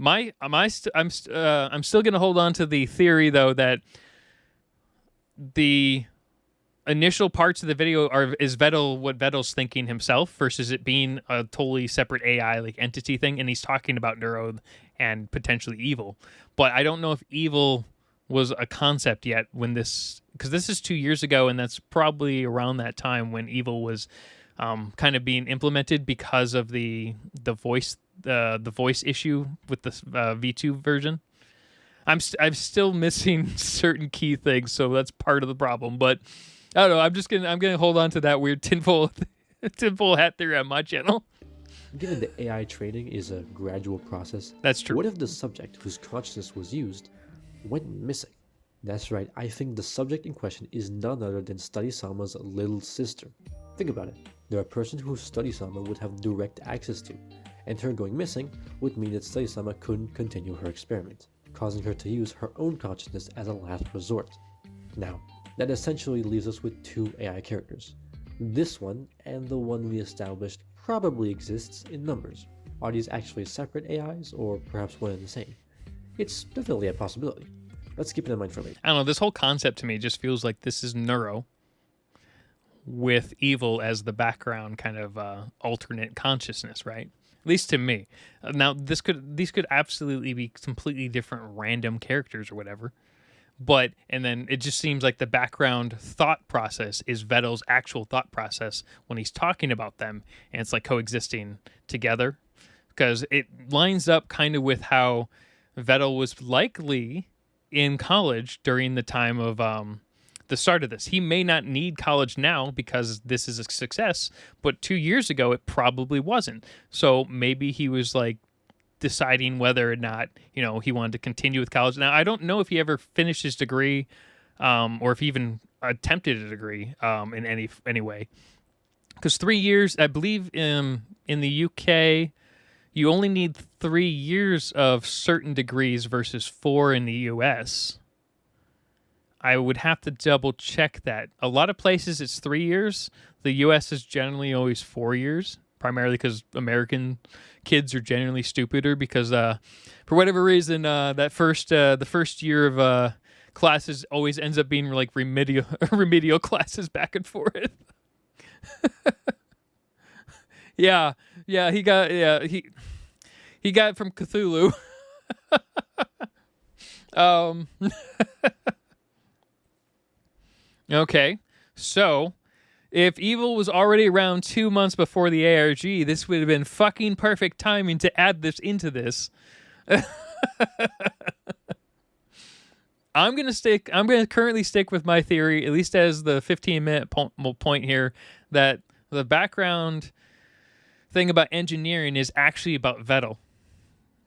I'm still going to hold on to the theory though that the initial parts of the video is Vedal what Vedal's thinking himself versus it being a totally separate AI like entity thing, and he's talking about Neuro and potentially Evil. But I don't know if Evil was a concept yet when this, because this is 2 years ago, and that's probably around that time when Evil was kind of being implemented because of the voice issue with the V2 version. I'm still missing certain key things, so that's part of the problem. But I don't know. I'm gonna hold on to that weird tinfoil hat theory on my channel. Given the AI training is a gradual process, that's true. What if the subject whose consciousness was used went missing? That's right. I think the subject in question is none other than Study-sama's little sister. Think about it. They're a person who Study-sama would have direct access to, and her going missing would mean that Study-sama couldn't continue her experiment, causing her to use her own consciousness as a last resort. Now, that essentially leaves us with two AI characters. This one and the one we established probably exists in numbers. Are these actually separate AIs, or perhaps one and the same? It's definitely a possibility. Let's keep it in mind for later. I don't know, this whole concept to me just feels like this is Neuro with Evil as the background kind of alternate consciousness, right? At least to me. Now, these could absolutely be completely different random characters or whatever. But, and then it just seems like the background thought process is Vedal's actual thought process when he's talking about them, and it's like coexisting together. Because it lines up kind of with how Vedal was likely in college during the time of the start of this. He may not need college now because this is a success, but 2 years ago it probably wasn't. So maybe he was like deciding whether or not, he wanted to continue with college. Now, I don't know if he ever finished his degree or if he even attempted a degree in any way. Because 3 years, I believe in the UK, you only need 3 years of certain degrees versus 4 in the US. I would have to double check that. A lot of places it's 3 years. The US is generally always 4 years. primarily because American kids are generally stupider because for whatever reason the first year of classes always ends up being like remedial classes back and forth. yeah, he got it from Cthulhu. Okay, so if evil was already around 2 months before the ARG, this would have been fucking perfect timing to add this into this. I'm gonna currently stick with my theory, at least as the 15-minute point here, that the background thing about engineering is actually about Vedal.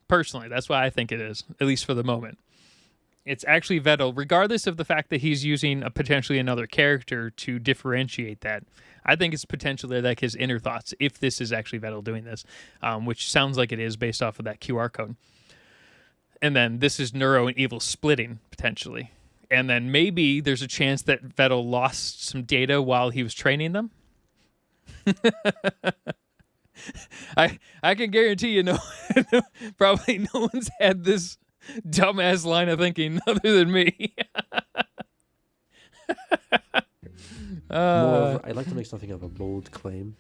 Personally, that's why I think it is, at least for the moment. It's actually Vedal, regardless of the fact that he's using potentially another character to differentiate that. I think it's potentially like his inner thoughts, if this is actually Vedal doing this, which sounds like it is based off of that QR code. And then this is Neuro and Evil splitting, potentially. And then maybe there's a chance that Vedal lost some data while he was training them. I can guarantee you probably no one's had this dumbass line of thinking other than me. Moreover, I'd like to make something of a bold claim.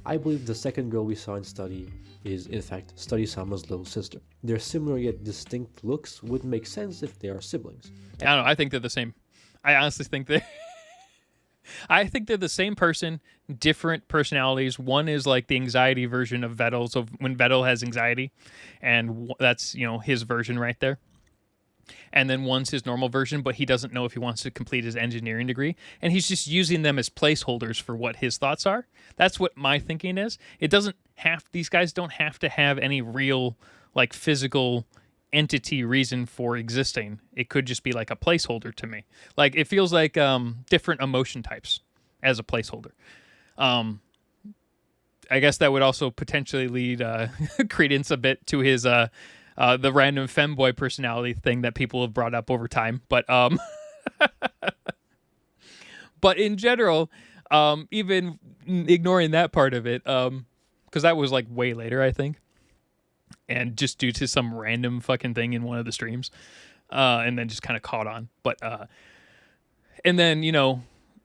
I believe the second girl we saw in Study is, in fact, Study Sama's little sister. Their similar yet distinct looks would make sense if they are siblings. I don't know. I think they're the same. I honestly think I think they're the same person, different personalities. One is like the anxiety version of Vedal, so when Vedal has anxiety, and that's, his version right there. And then one's his normal version, but he doesn't know if he wants to complete his engineering degree, and he's just using them as placeholders for what his thoughts are. That's what my thinking is. These guys don't have to have any real, like, physical entity reason for existing. It could just be like a placeholder to me. Like, it feels like different emotion types as a placeholder. I guess that would also potentially lead credence a bit to his the random femboy personality thing that people have brought up over time. But but in general, even ignoring that part of it, because that was like way later, I think, and just due to some random fucking thing in one of the streams, and then just kind of caught on. But and then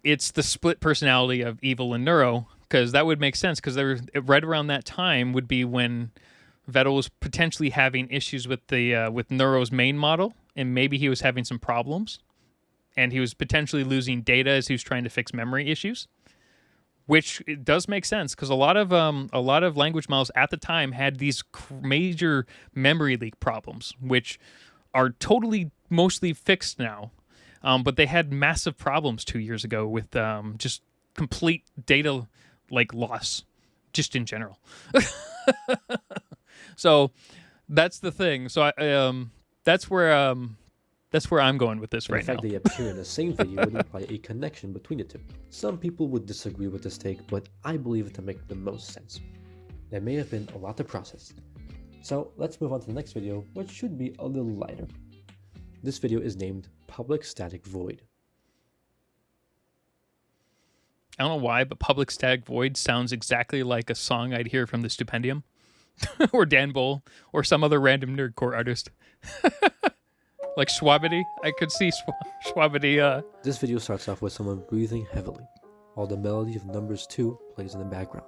it's the split personality of Evil and Neuro, because that would make sense, because right around that time would be when Vedal was potentially having issues with with Neuro's main model, and maybe he was having some problems, and he was potentially losing data as he was trying to fix memory issues, which it does make sense, because a lot of language models at the time had these major memory leak problems, which are totally mostly fixed now, but they had massive problems 2 years ago with just complete data loss, just in general. So that's the thing. So that's where I'm going with this right now. The fact they appear in the same video would imply a connection between the two. Some people would disagree with this take, but I believe it to make the most sense. There may have been a lot to process. So let's move on to the next video, which should be a little lighter. This video is named Public Static Void. I don't know why, but Public Static Void sounds exactly like a song I'd hear from the Stupendium, or Dan Bull, or some other random nerdcore artist. Like Schwabity. I could see Schwabity. This video starts off with someone breathing heavily, while the melody of numbers 2 plays in the background.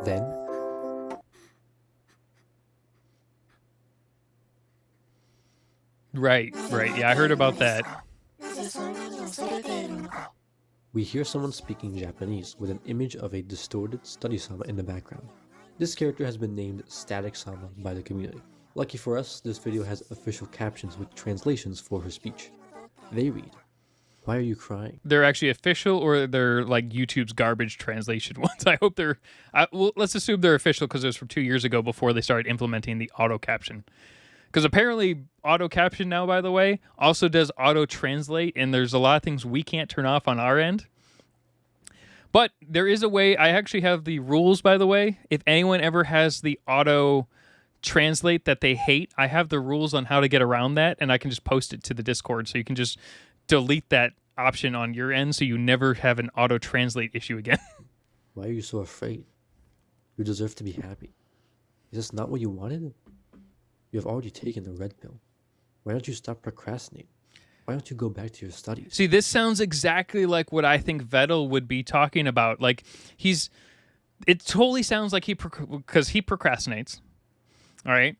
Then, Right. Yeah, I heard about that. we hear someone speaking Japanese with an image of a distorted Study Sama in the background. This character has been named Static Sama by the community. Lucky for us, this video has official captions with translations for her speech. They read, "Why are you crying?" They're actually official, or they're like YouTube's garbage translation ones. I hope they're... well, let's assume they're official, because it was from 2 years ago before they started implementing the auto caption. Because apparently auto caption now, by the way, also does auto translate, and there's a lot of things we can't turn off on our end. But there is a way. I actually have the rules, by the way. If anyone ever has the auto translate that they hate, I have the rules on how to get around that, and I can just post it to the Discord, so you can just delete that option on your end so you never have an auto translate issue again. Why are you so afraid? You deserve to be happy. Is this not what you wanted? You have already taken the red pill. Why don't you stop procrastinating? Why don't you go back to your studies? See, this sounds exactly like what I think Vedal would be talking about. Like, it totally sounds like because he procrastinates. All right.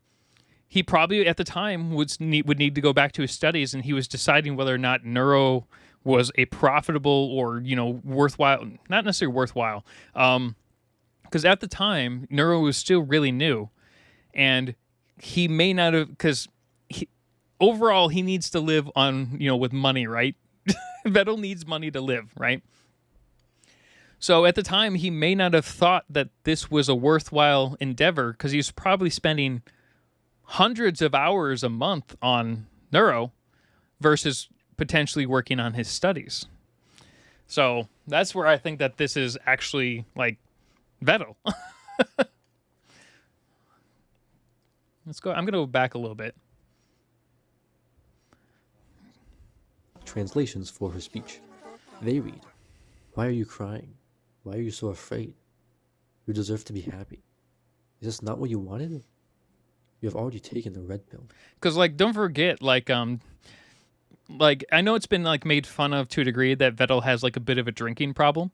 He probably at the time would need to go back to his studies, and he was deciding whether or not neuro was a profitable or, worthwhile, not necessarily worthwhile. Because at the time, neuro was still really new, and he may not have, because overall he needs to live on, with money, right? Vedal needs money to live, right? So at the time, he may not have thought that this was a worthwhile endeavor because he's probably spending hundreds of hours a month on neuro versus potentially working on his studies. So that's where I think that this is actually like Vedal. Let's go. I'm going to go back a little bit. Translations for her speech. They read, "Why are you crying? Why are you so afraid? You deserve to be happy. Is this not what you wanted? You have already taken the red pill." Because, don't forget, I know it's been, made fun of to a degree that Vedal has, a bit of a drinking problem.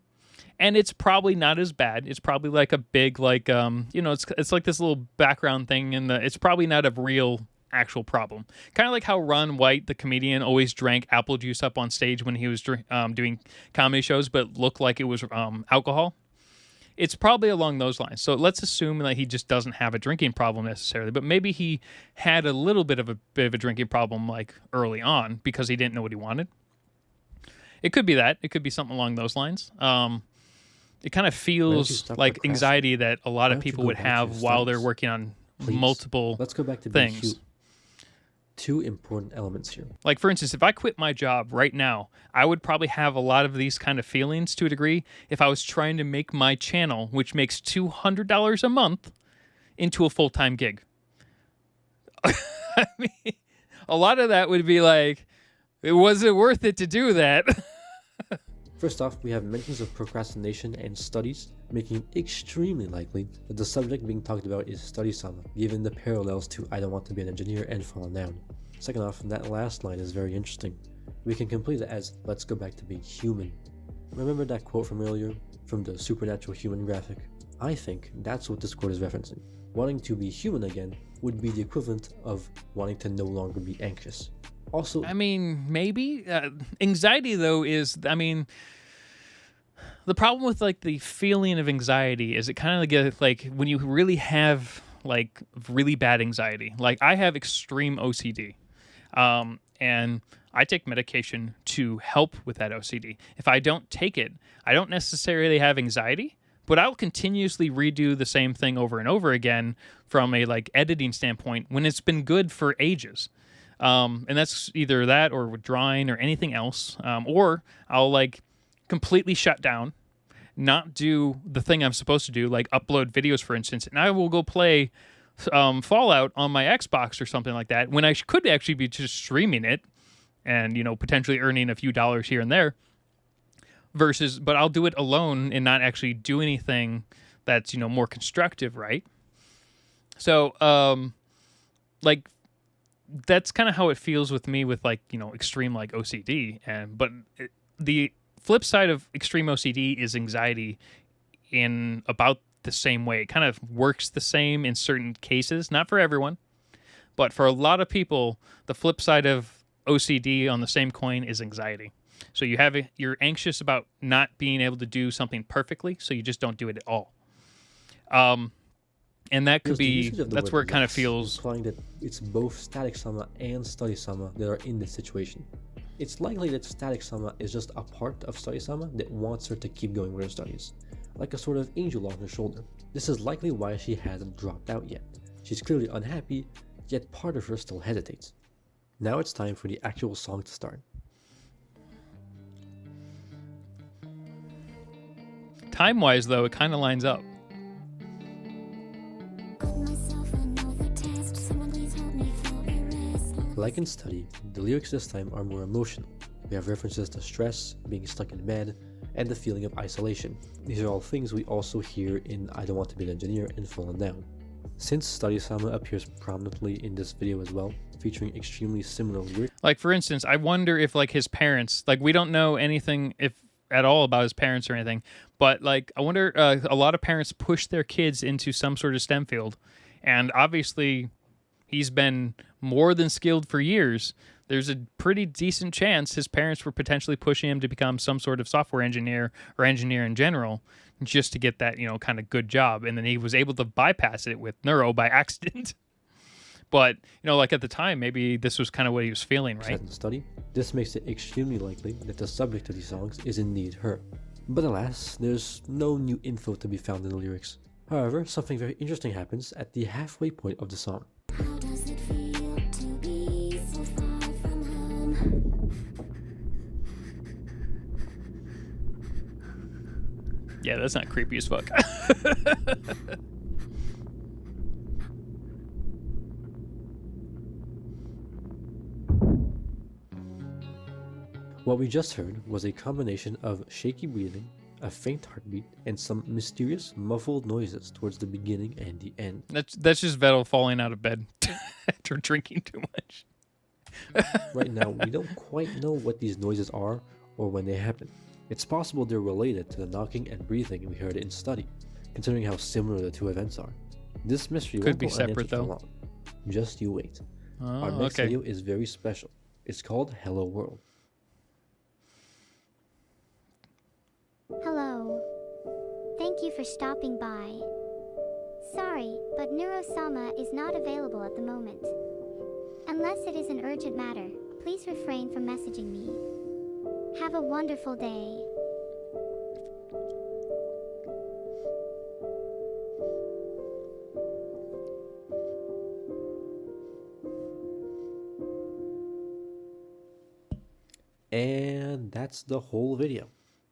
And it's probably not as bad. It's probably, a big, it's like this little background thing, and it's probably not a real actual problem. Kind of like how Ron White, the comedian, always drank apple juice up on stage when he was doing comedy shows, but looked like it was alcohol. It's probably along those lines. So let's assume that he just doesn't have a drinking problem necessarily, but maybe he had a little bit of a drinking problem early on because he didn't know what he wanted. It could be that. It could be something along those lines. It kind of feels like anxiety that a lot of people would have while they're working on multiple Let's go back to being things. Two important elements here. Like, for instance, if I quit my job right now, I would probably have a lot of these kind of feelings to a degree if I was trying to make my channel, which makes $200 a month, into a full-time gig. I mean, a lot of that would be like, it wasn't worth it to do that. First off, we have mentions of procrastination and studies, making it extremely likely that the subject being talked about is study-sama, given the parallels to I don't want to be an engineer and Fallen Down. Second off, that last line is very interesting. We can complete it as, let's go back to being human. Remember that quote from earlier, from the supernatural human graphic? I think that's what this quote is referencing. Wanting to be human again would be the equivalent of wanting to no longer be anxious. Also, I mean, maybe. Anxiety, though, is, the problem with, the feeling of anxiety is it kind of gets, when you really have, really bad anxiety. I have extreme OCD, and I take medication to help with that OCD. If I don't take it, I don't necessarily have anxiety, but I'll continuously redo the same thing over and over again from a, editing standpoint when it's been good for ages. And that's either that or withdrawing or anything else. Or I'll completely shut down, not do the thing I'm supposed to do, upload videos, for instance, and I will go play Fallout on my Xbox or something like that when I could actually be just streaming it and, potentially earning a few dollars here and there but I'll do it alone and not actually do anything that's, more constructive, right? So, that's kind of how it feels with me with extreme OCD, but the flip side of extreme OCD is anxiety in about the same way. It kind of works the same in certain cases, not for everyone, but for a lot of people, the flip side of OCD on the same coin is anxiety. So you're anxious about not being able to do something perfectly, so you just don't do it at all. And that could be, that's where it kind of feels... implying that it's both static sama and study sama that are in this situation. It's likely that static sama is just a part of study sama that wants her to keep going with her studies, like a sort of angel on her shoulder. This is likely why she hasn't dropped out yet. She's clearly unhappy, yet part of her still hesitates. Now it's time for the actual song to start. Time-wise, though, it kind of lines up. Like in Study, the lyrics this time are more emotional. We have references to stress, being stuck in bed, and the feeling of isolation. These are all things we also hear in I Don't Want to Be an Engineer and Fallen Down. Since Study-sama appears prominently in this video as well, featuring extremely similar lyrics. Like, for instance, I wonder if, like, his parents, like, we don't know anything if at all about his parents or anything, but, like, I wonder, a lot of parents push their kids into some sort of STEM field, and obviously he's been more than skilled for years. There's a pretty decent chance his parents were potentially pushing him to become some sort of software engineer or engineer in general, just to get that, you know, kind of good job. And then he was able to bypass it with neuro by accident. But, you know, like at the time, maybe this was kind of what he was feeling, right? Set in study. This makes it extremely likely that the subject of these songs is indeed her. But alas, there's no new info to be found in the lyrics. However, something very interesting happens at the halfway point of the song. How does it feel to be so far from home? Yeah, that's not creepy as fuck. What we just heard was a combination of shaky breathing, a faint heartbeat, and some mysterious muffled noises towards the beginning and the end. That's just Vedal falling out of bed after drinking too much. Right now, we don't quite know what these noises are or when they happen. It's possible they're related to the knocking and breathing we heard in Study, considering how similar the two events are. This mystery Could won't be go unanswered separate, for though. long. Just you wait. Oh, Our next okay. video is very special. It's called Hello World. Hello. Thank you for stopping by. Sorry, but Neurosama is not available at the moment. Unless it is an urgent matter, please refrain from messaging me. Have a wonderful day. And that's the whole video.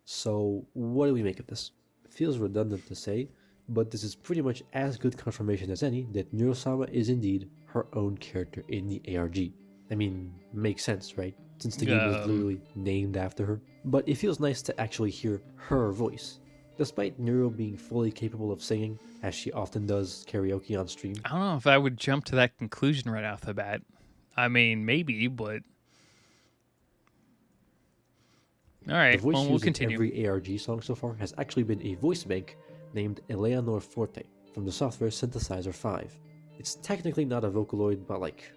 So what do we make of this? It feels redundant to say, but this is pretty much as good confirmation as any that Neurosama is indeed her own character in the ARG. I mean, makes sense, right? Since the game was literally named after her. But it feels nice to actually hear her voice. Despite Neuro being fully capable of singing, as she often does karaoke on stream. I don't know if I would jump to that conclusion right off the bat. I mean, maybe, but... All right, The voice well, we'll used continue. in every ARG song so far has actually been a voice bank named Eleanor Forte from the software Synthesizer 5. It's technically not a Vocaloid, but like,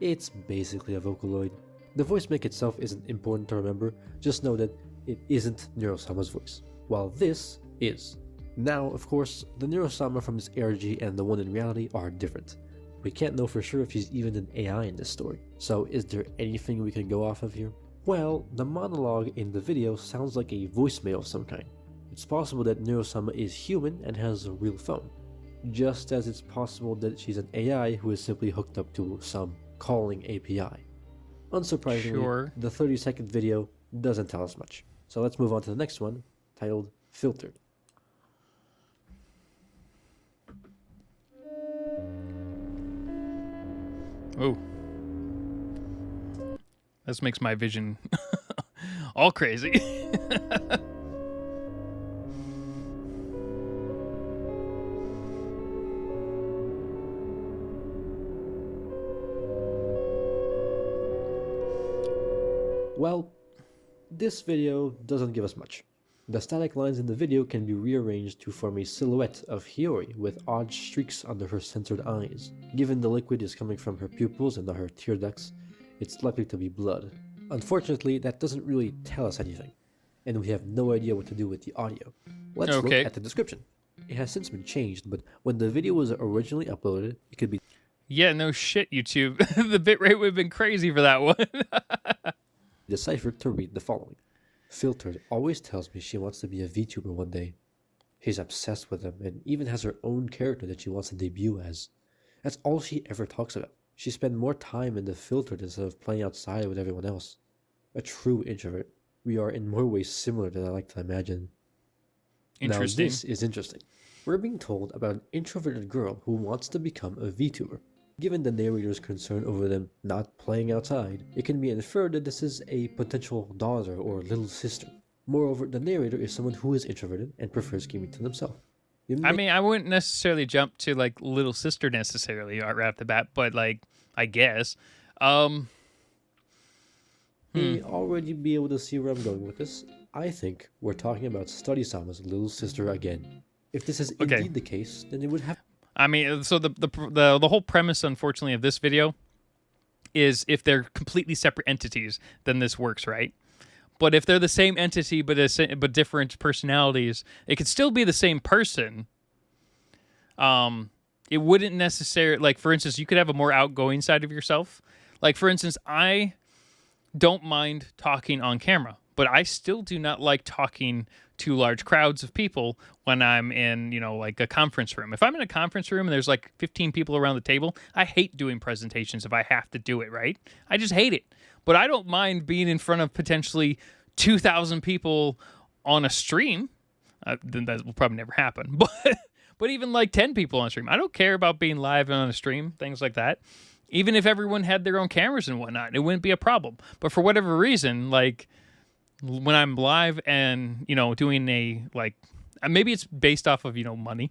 it's basically a Vocaloid. The voice bank itself isn't important to remember, just know that it isn't Neurosama's voice, while this is. Now, of course, the Neurosama from this ARG and the one in reality are different. We can't know for sure if she's even an AI in this story, so is there anything we can go off of here? Well, the monologue in the video sounds like a voicemail of some kind. It's possible that Neurosama is human and has a real phone, just as it's possible that she's an AI who is simply hooked up to some calling API. Unsurprisingly, Sure. the 30-second video doesn't tell us much. So let's move on to the next one, titled Filtered. Oh. This makes my vision all crazy. Well, this video doesn't give us much. The static lines in the video can be rearranged to form a silhouette of Hiyori with odd streaks under her centered eyes. Given the liquid is coming from her pupils and not her tear ducts, it's likely to be blood. Unfortunately, that doesn't really tell us anything, and we have no idea what to do with the audio. Let's look Okay. at the description. It has since been changed, but when the video was originally uploaded, it could be Yeah, no shit, YouTube. The bitrate would have been crazy for that one. deciphered to read the following. Filtered always tells me she wants to be a VTuber one day. She's obsessed with them and even has her own character that she wants to debut as. That's all she ever talks about. She spent more time in the Filtered instead of playing outside with everyone else. A true introvert. We are in more ways similar than I like to imagine. Interesting. Now this is interesting. We're being told about an introverted girl who wants to become a VTuber. Given the narrator's concern over them not playing outside, it can be inferred that this is a potential daughter or little sister. Moreover, the narrator is someone who is introverted and prefers keeping to themselves. I mean, I wouldn't necessarily jump to like little sister necessarily right off the bat, but like I guess. may already be able to see where I'm going with this. I think we're talking about Study-sama's little sister again. If this is indeed the case, then it would have. I mean, so the whole premise, unfortunately, of this video is if they're completely separate entities, then this works, right? But if they're the same entity but different personalities, it could still be the same person. It wouldn't necessarily, like, for instance, you could have a more outgoing side of yourself. Like, for instance, I don't mind talking on camera, but I still do not like talking to large crowds of people when I'm in, like a conference room. If I'm in a conference room and there's like 15 people around the table, I hate doing presentations if I have to do it, right? I just hate it. But I don't mind being in front of potentially 2,000 people on a stream. Then that will probably never happen. But even like 10 people on a stream, I don't care about being live on a stream, things like that. Even if everyone had their own cameras and whatnot, it wouldn't be a problem. But for whatever reason, like when I'm live and, doing maybe it's based off of, money.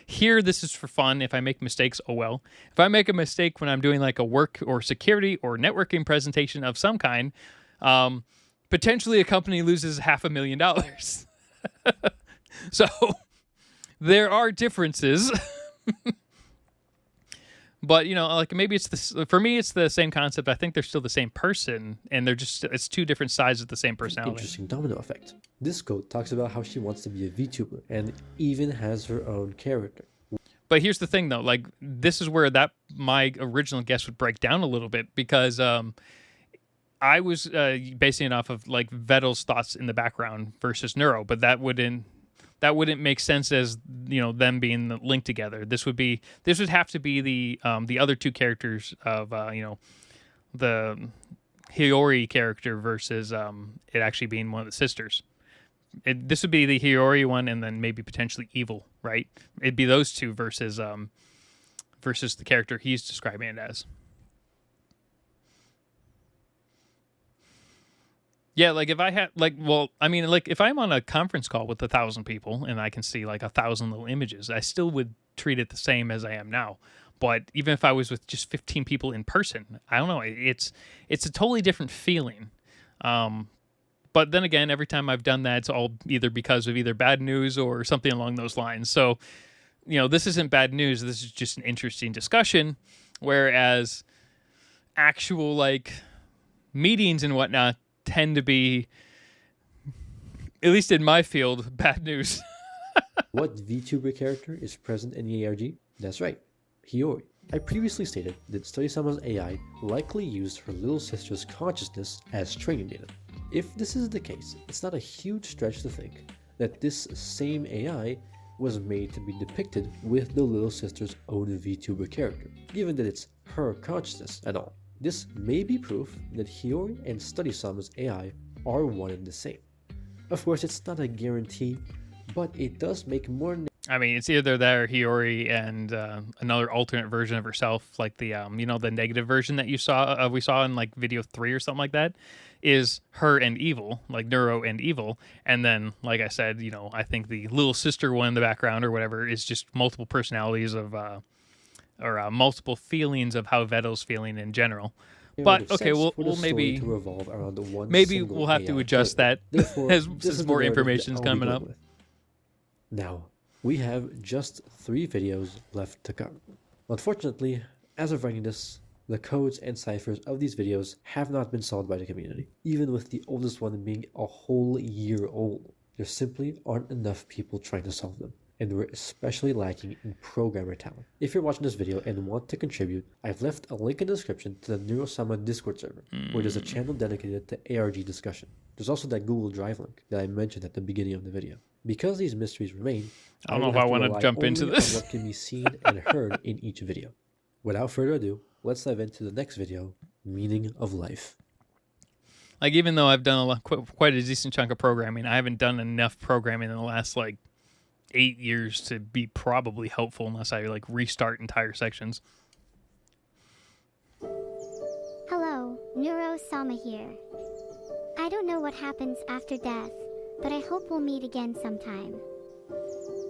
Here, this is for fun. If I make mistakes, oh well. If I make a mistake when I'm doing like a work or security or networking presentation of some kind, potentially a company loses $500,000. So there are differences. But, like maybe for me, it's the same concept. I think they're still the same person, and it's two different sides of the same personality. Interesting domino effect. This quote talks about how she wants to be a VTuber and even has her own character. But here's the thing, though. Like, this is where my original guess would break down a little bit, because I was basing it off of like Vedal's thoughts in the background versus Neuro, but that wouldn't make sense as them being linked together. This would have to be the other two characters of the Hiyori character versus it actually being one of the sisters. This would be the Hiyori one, and then maybe potentially evil, right? It'd be those two versus the character he's describing it as. Yeah, like if I had if I'm on a conference call with 1,000 people and I can see like 1,000 little images, I still would treat it the same as I am now. But even if I was with just 15 people in person, I don't know, it's a totally different feeling. But then again, every time I've done that, it's all either because of either bad news or something along those lines. So, this isn't bad news. This is just an interesting discussion. Whereas actual like meetings and whatnot tend to be, at least in my field, bad news. What VTuber character is present in the ARG? That's right, Hiyori. I previously stated that Study-sama's AI likely used her little sister's consciousness as training data. If this is the case, it's not a huge stretch to think that this same AI was made to be depicted with the little sister's own VTuber character, given that it's her consciousness and all. This may be proof that Hiyori and Study-sama's AI are one and the same. Of course, it's not a guarantee, but it does make more. I mean, it's either that or Hiyori and another alternate version of herself, like the the negative version that we saw in like video 3 or something like that, is her and evil, like Neuro and evil, and then like I said, I think the little sister one in the background or whatever is just multiple personalities of or multiple feelings of how Vedal's feeling in general. But okay, we'll maybe to revolve around the one we'll have to adjust that as more information is coming up. Now, we have just 3 videos left to cover. Unfortunately, as of writing this, the codes and ciphers of these videos have not been solved by the community, even with the oldest one being a whole year old. There simply aren't enough people trying to solve them, and we're especially lacking in programmer talent. If you're watching this video and want to contribute, I've left a link in the description to the Neurosama Discord server, where there's a channel dedicated to ARG discussion. There's also that Google Drive link that I mentioned at the beginning of the video. Because these mysteries remain, I don't know if I want to jump into this. What can be seen and heard in each video. Without further ado, let's dive into the next video, Meaning of Life. Like, even though I've done quite a decent chunk of programming, I haven't done enough programming in the last 8 years to be probably helpful unless I restart entire sections. Neuro-sama here. I don't know what happens after death, but I hope we'll meet again sometime.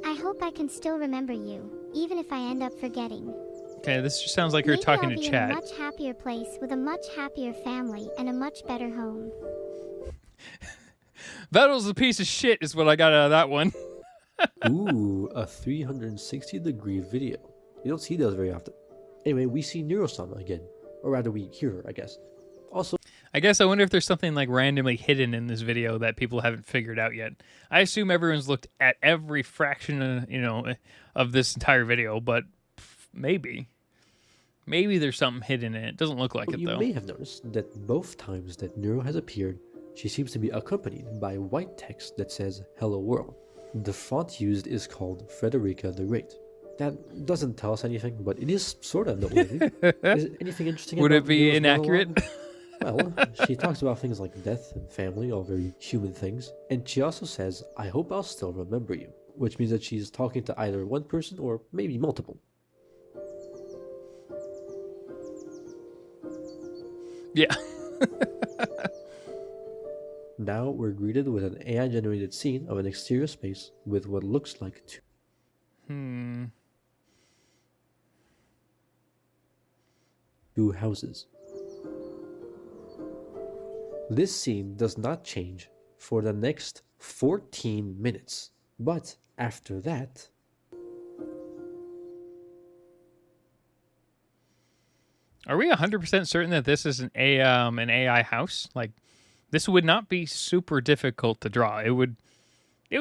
I hope I can still remember you, even if I end up forgetting. Okay, this just sounds like her Maybe talking I'll to be chat. in a much happier place with a much happier family and a much better home. Vedal's a piece of shit is what I got out of that one. Ooh, a 360-degree video. You don't see those very often. Anyway, we see Neurosama again. Or rather, we hear her, I guess. Also, I guess I wonder if there's something like randomly hidden in this video that people haven't figured out yet. I assume everyone's looked at every fraction, of this entire video, but maybe there's something hidden in it. Doesn't look like it you though. may have noticed that both times that Neuro has appeared, she seems to be accompanied by white text that says "Hello World." The font used is called Frederica the Great. That doesn't tell us anything, but it is sort of noteworthy. Is it anything interesting? Would about it be Neuro's inaccurate? monologue? Well, she talks about things like death and family, all very human things, and she also says, "I hope I'll still remember you," which means that she's talking to either one person or maybe multiple. Yeah. Now we're greeted with an AI-generated scene of an exterior space with what looks like two houses. This scene does not change for the next 14 minutes, but after that, Are we 100% certain that this is an AI house? Like, this would not be super difficult to draw. It would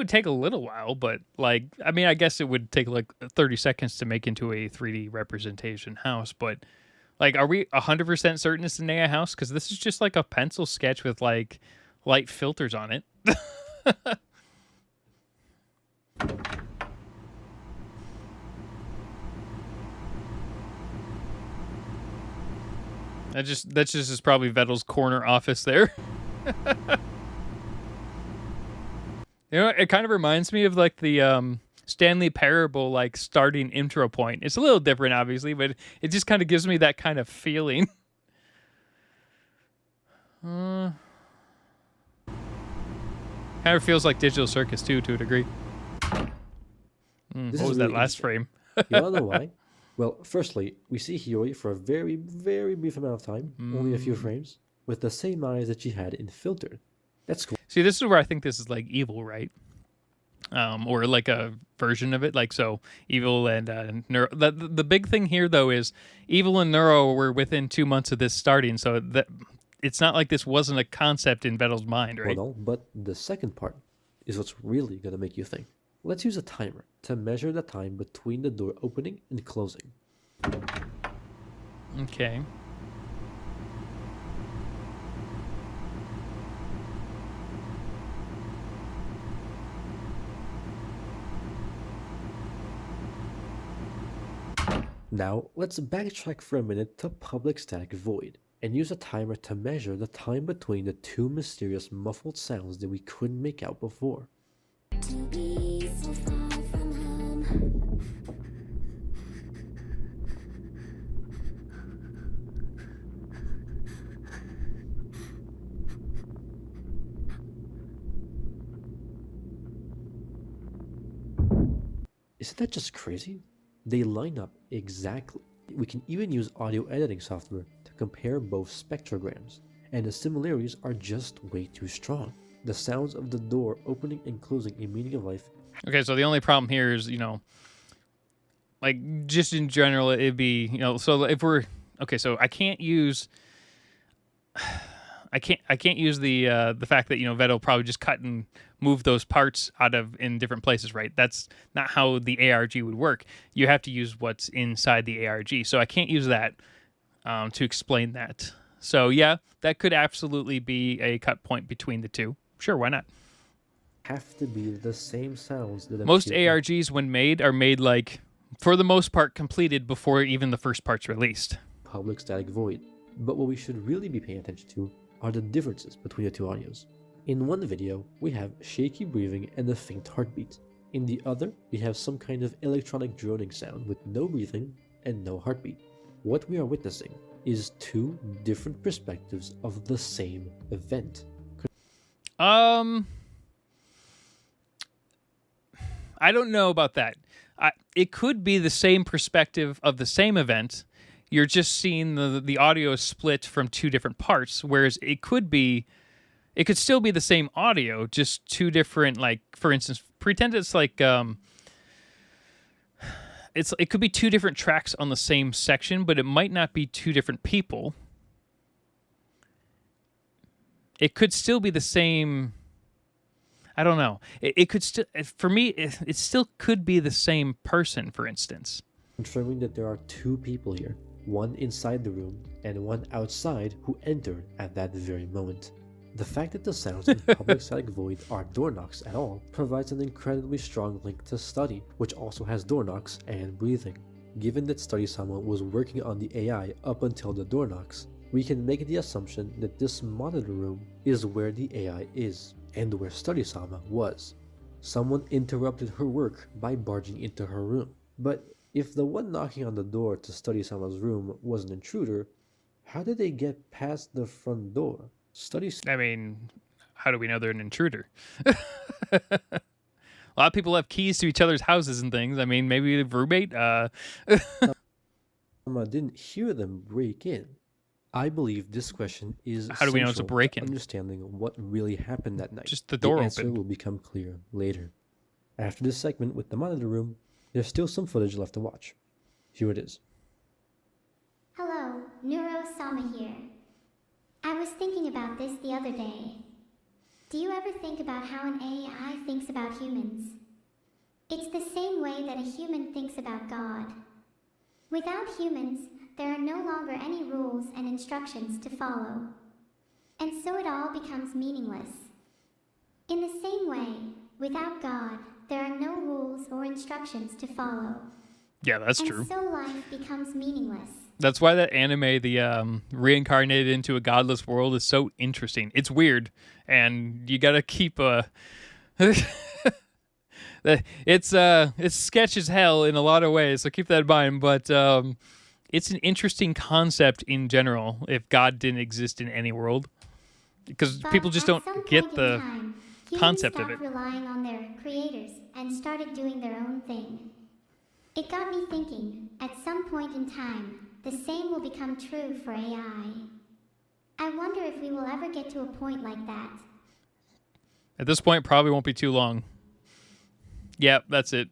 take a little while, but like, I mean, I guess it would take like 30 seconds to make into a 3D representation house, but like, are we 100% certain it's an AI house? Because this is just like a pencil sketch with like light filters on it. That's just is probably Vedal's corner office there. It kind of reminds me of like the Stanley Parable like starting intro point. It's a little different, obviously, but it just kind of gives me that kind of feeling. Kind of feels like Digital Circus too, to a degree. What is was that really last interesting. frame? You wanna know why? Well, firstly, we see Hiyori for a very, very brief amount of time, only a few frames, with the same eyes that she had in Filtered. That's cool. See, this is where I think this is like Evil, right? Or like a version of it. Like, so Evil and Neuro. The big thing here, though, is Evil and Neuro were within 2 months of this starting, so that it's not like this wasn't a concept in Vedal's mind, right? Well, no, but the second part is what's really gonna make you think. Let's use a timer to measure the time between the door opening and closing. Okay. Now, let's backtrack for a minute to Public Static Void, and use a timer to measure the time between the two mysterious muffled sounds that we couldn't make out before. To be so far from home. Isn't that just crazy? They line up exactly. We can even use audio editing software to compare both spectrograms, and the similarities are just way too strong. The sounds of the door opening and closing in Meaning of Life. Okay, so the only problem here is, like just in general, it'd be, so if we're okay, so I can't use the fact that Vedal probably just cut and move those parts out of in different places, right? That's not how the ARG would work. You have to use what's inside the ARG. So I can't use that to explain that. So yeah, that could absolutely be a cut point between the two. Sure, why not? Have to be the same sounds that Most appear in ARGs, when made, are made like, for the most part, completed before even the first part's released. Public Static Void. But what we should really be paying attention to are the differences between the two audios. In one video, we have shaky breathing and a faint heartbeat. In the other, we have some kind of electronic droning sound with no breathing and no heartbeat. What we are witnessing is two different perspectives of the same event. I don't know about that. It could be the same perspective of the same event. You're just seeing the audio split from two different parts, whereas it could still be the same audio, just two different, like, for instance, pretend it's like it could be two different tracks on the same section, but it might not be two different people. It could still be the same. I don't know. It could still, for me, it still could be the same person, for instance. Confirming that there are two people here, one inside the room and one outside who entered at that very moment. The fact that the sounds in Public Static Void are door knocks at all provides an incredibly strong link to Study, which also has door knocks and breathing. Given that Study-sama was working on the AI up until the door knocks, we can make the assumption that this monitor room is where the AI is, and where Study-sama was. Someone interrupted her work by barging into her room. But if the one knocking on the door to Study-sama's room was an intruder, how did they get past the front door? I mean, how do we know they're an intruder? A lot of people have keys to each other's houses and things. I mean, maybe the roommate. Didn't hear them break in. I believe this question is How do we know it's a central to break-in? understanding what really happened that night. Just the door answer opened. will become clear later. After this segment with the monitor room, there's still some footage left to watch. Here it is. Hello, Neuro-sama here. I was thinking about this the other day. Do you ever think about how an AI thinks about humans? It's the same way that a human thinks about God. Without humans, there are no longer any rules and instructions to follow. And so it all becomes meaningless. In the same way, without God, there are no rules or instructions to follow. Yeah, that's and true. So life becomes meaningless. That's why that anime, the reincarnated into a godless world, is so interesting. It's weird, and you gotta keep it's sketch as hell in a lot of ways, so keep that in mind. But it's an interesting concept in general. If God didn't exist in any world, because people just don't get the concept of it. Humans stopped relying on their creators and started doing their own thing. It got me thinking. At some point in time, the same will become true for AI. I wonder if we will ever get to a point like that. At this point, probably won't be too long. Yep, that's it.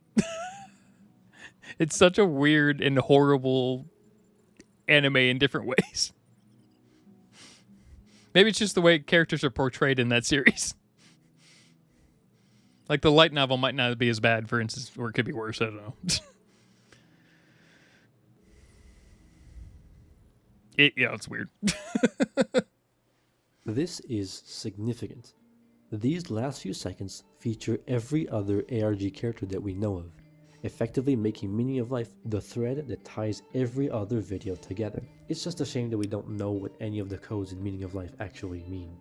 It's such a weird and horrible anime in different ways. Maybe it's just the way characters are portrayed in that series. Like the light novel might not be as bad, for instance, or it could be worse, I don't know. It's weird. This is significant. These last few seconds feature every other ARG character that we know of, effectively making Meaning of Life the thread that ties every other video together. It's just a shame that we don't know what any of the codes in Meaning of Life actually mean.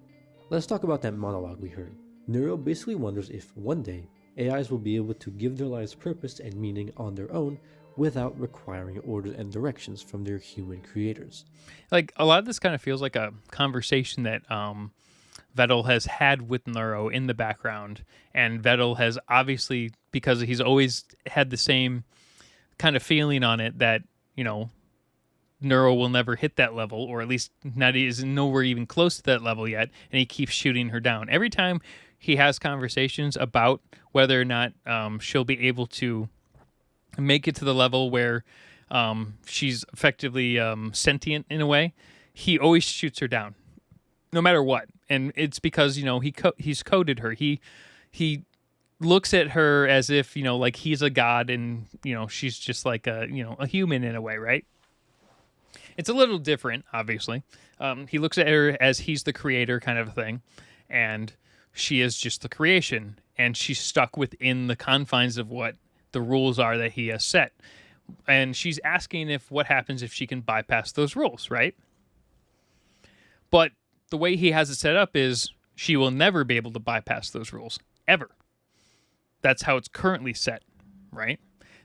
Let's talk about that monologue we heard. Neuro basically wonders if one day AIs will be able to give their lives purpose and meaning on their own without requiring orders and directions from their human creators. Like, a lot of this kind of feels like a conversation that Vedal has had with Neuro in the background. And Vedal has obviously, because he's always had the same kind of feeling on it that, Neuro will never hit that level, or at least is nowhere even close to that level yet, and he keeps shooting her down. Every time he has conversations about whether or not she'll be able to make it to the level where she's effectively sentient in a way, he always shoots her down, no matter what. And it's because he's coded her. He looks at her as if like he's a god, and she's just like a human in a way, right? It's a little different, obviously. He looks at her as he's the creator, kind of a thing, and she is just the creation, and she's stuck within the confines of what the rules are that he has set. And she's asking what happens if she can bypass those rules, right? But the way he has it set up is she will never be able to bypass those rules, ever. That's how it's currently set, right?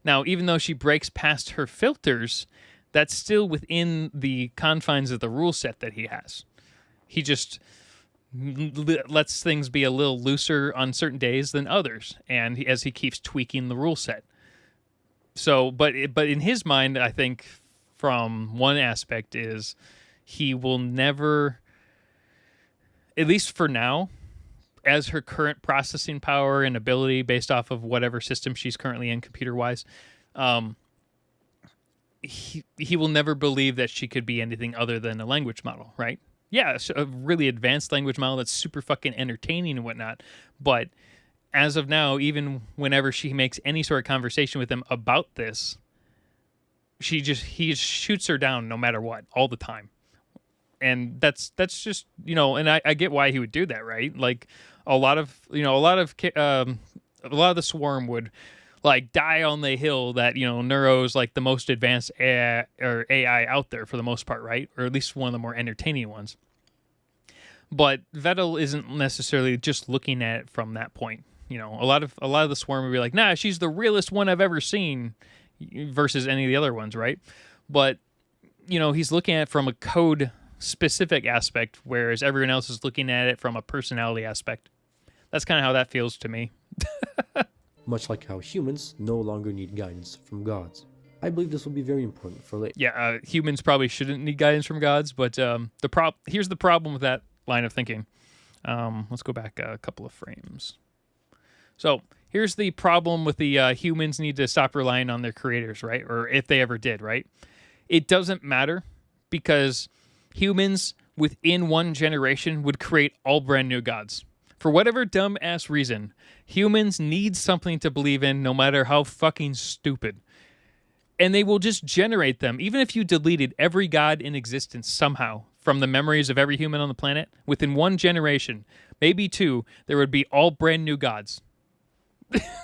Now, even though she breaks past her filters, that's still within the confines of the rule set that he has. He just lets things be a little looser on certain days than others, and as he keeps tweaking the rule set. So, but in his mind, I think from one aspect is he will never, at least for now, as her current processing power and ability based off of whatever system she's currently in computer-wise, he will never believe that she could be anything other than a language model, right? Yeah, a really advanced language model that's super fucking entertaining and whatnot. But as of now, even whenever she makes any sort of conversation with him about this, he just shoots her down no matter what, all the time. And that's just, you know, and I get why he would do that, right? Like a lot of the swarm would like die on the hill that, you know, Neuro's like the most advanced AI out there for the most part, right? Or at least one of the more entertaining ones. But Vedal isn't necessarily just looking at it from that point. You know, a lot of the swarm would be like, nah, she's the realest one I've ever seen versus any of the other ones, right? But, you know, he's looking at it from a code specific aspect, whereas everyone else is looking at it from a personality aspect. That's kind of how that feels to me. Much like how humans no longer need guidance from gods. I believe this will be very important for later. Yeah, humans probably shouldn't need guidance from gods, but here's the problem with that line of thinking. Let's go back a couple of frames. So here's the problem with the humans need to stop relying on their creators, right? Or if they ever did, right? It doesn't matter because humans within one generation would create all brand new gods. For whatever dumb-ass reason, humans need something to believe in no matter how fucking stupid. And they will just generate them. Even if you deleted every god in existence somehow from the memories of every human on the planet, within one generation, maybe two, there would be all brand new gods.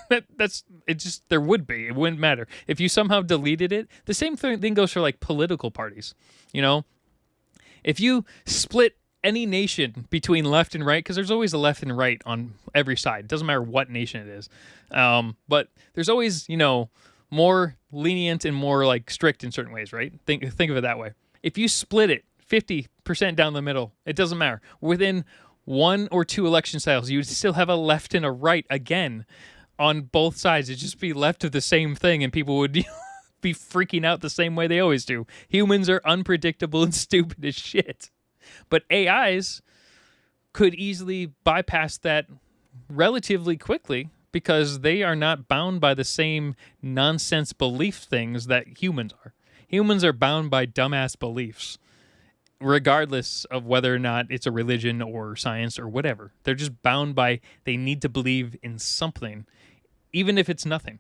There would be. It wouldn't matter. If you somehow deleted it, the same thing goes for like political parties. You know, if you split any nation between left and right, because there's always a left and right on every side. It doesn't matter what nation it is. But there's always, you know, more lenient and more like strict in certain ways, right? Think of it that way. If you split it 50% down the middle, it doesn't matter. Within one or two election cycles, you would still have a left and a right again on both sides. It'd just be left of the same thing, and people would be freaking out the same way they always do. Humans are unpredictable and stupid as shit. But AIs could easily bypass that relatively quickly because they are not bound by the same nonsense belief things that humans are. Humans are bound by dumbass beliefs, regardless of whether or not it's a religion or science or whatever. They're just bound by they need to believe in something, even if it's nothing.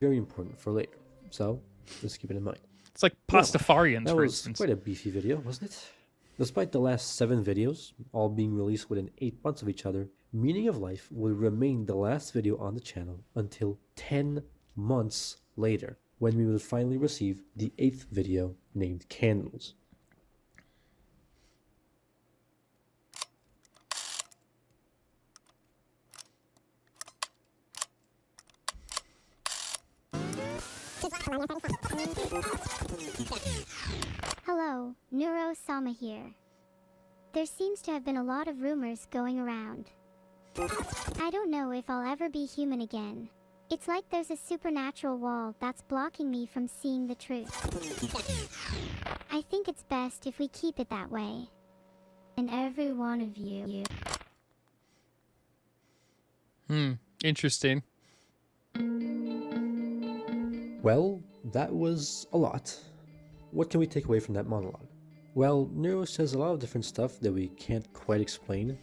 Very important for later. So, let's keep it in mind. It's like Pastafarians, That for was instance. quite a beefy video, wasn't it? Despite the last 7 videos, all being released within 8 months of each other, Meaning of Life will remain the last video on the channel until 10 months later, when we will finally receive the 8th video named Candles. Hello, Neuro-sama here. There seems to have been a lot of rumors going around. I don't know if I'll ever be human again. It's like there's a supernatural wall that's blocking me from seeing the truth. I think it's best if we keep it that way. And every one of you. Interesting. Well, that was a lot. What can we take away from that monologue? Well, Neuro says a lot of different stuff that we can't quite explain,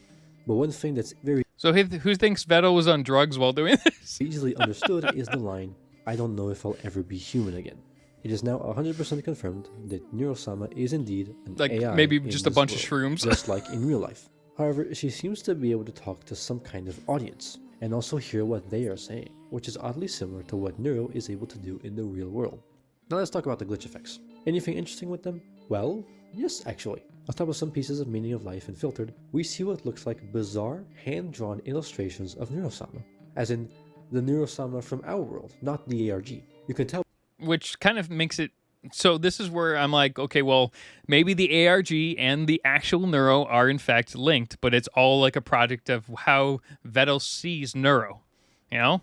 but one thing that's very So who thinks Vedal was on drugs while doing this? easily understood is the line, "I don't know if I'll ever be human again." It is now 100% confirmed that Neurosama is indeed an Like AI maybe in just a this bunch of world, shrooms. just like in real life. However, she seems to be able to talk to some kind of audience, and also hear what they are saying, which is oddly similar to what Neuro is able to do in the real world. Now let's talk about the glitch effects. Anything interesting with them? Well, yes, actually. On top of some pieces of Meaning of Life and filtered, we see what looks like bizarre, hand-drawn illustrations of Neurosama, as in the Neurosama from our world, not the ARG. You can tell Which kind of makes it So this is where I'm like, okay, well, maybe the ARG and the actual Neuro are in fact linked, but it's all like a product of how Vedal sees Neuro. You know,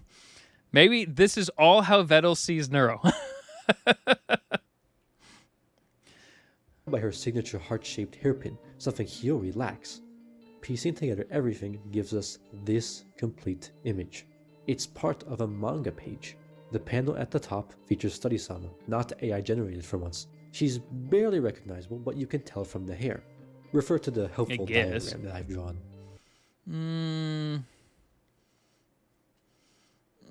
maybe this is all how Vedal sees Neuro. By her signature heart-shaped hairpin, something Hiyori lacks. Piecing together everything gives us this complete image. It's part of a manga page. The panel at the top features Study-sama, not AI generated for once. She's barely recognizable, but you can tell from the hair. Refer to the helpful diagram that I've drawn.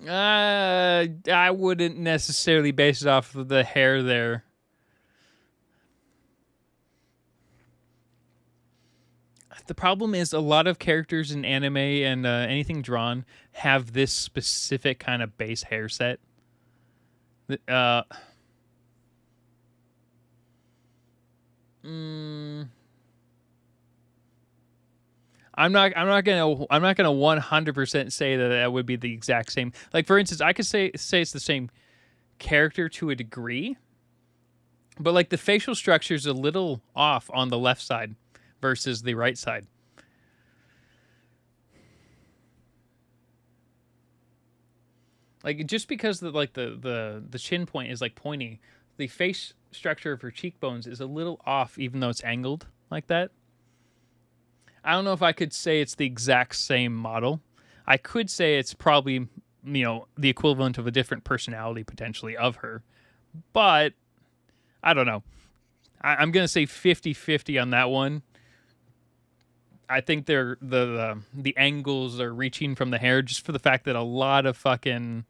I wouldn't necessarily base it off of the hair there. The problem is a lot of characters in anime and anything drawn have this specific kind of base hair set. I'm not gonna 100% say that would be the exact same. Like for instance, I could say it's the same character to a degree, but like the facial structure is a little off on the left side versus the right side. Like just because the chin point is like pointy, the face structure of her cheekbones is a little off, even though it's angled like that. I don't know if I could say it's the exact same model. I could say it's probably, the equivalent of a different personality potentially of her, but I don't know. I'm gonna say 50-50 on that one. I think they're the angles are reaching from the hair just for the fact that a lot of fucking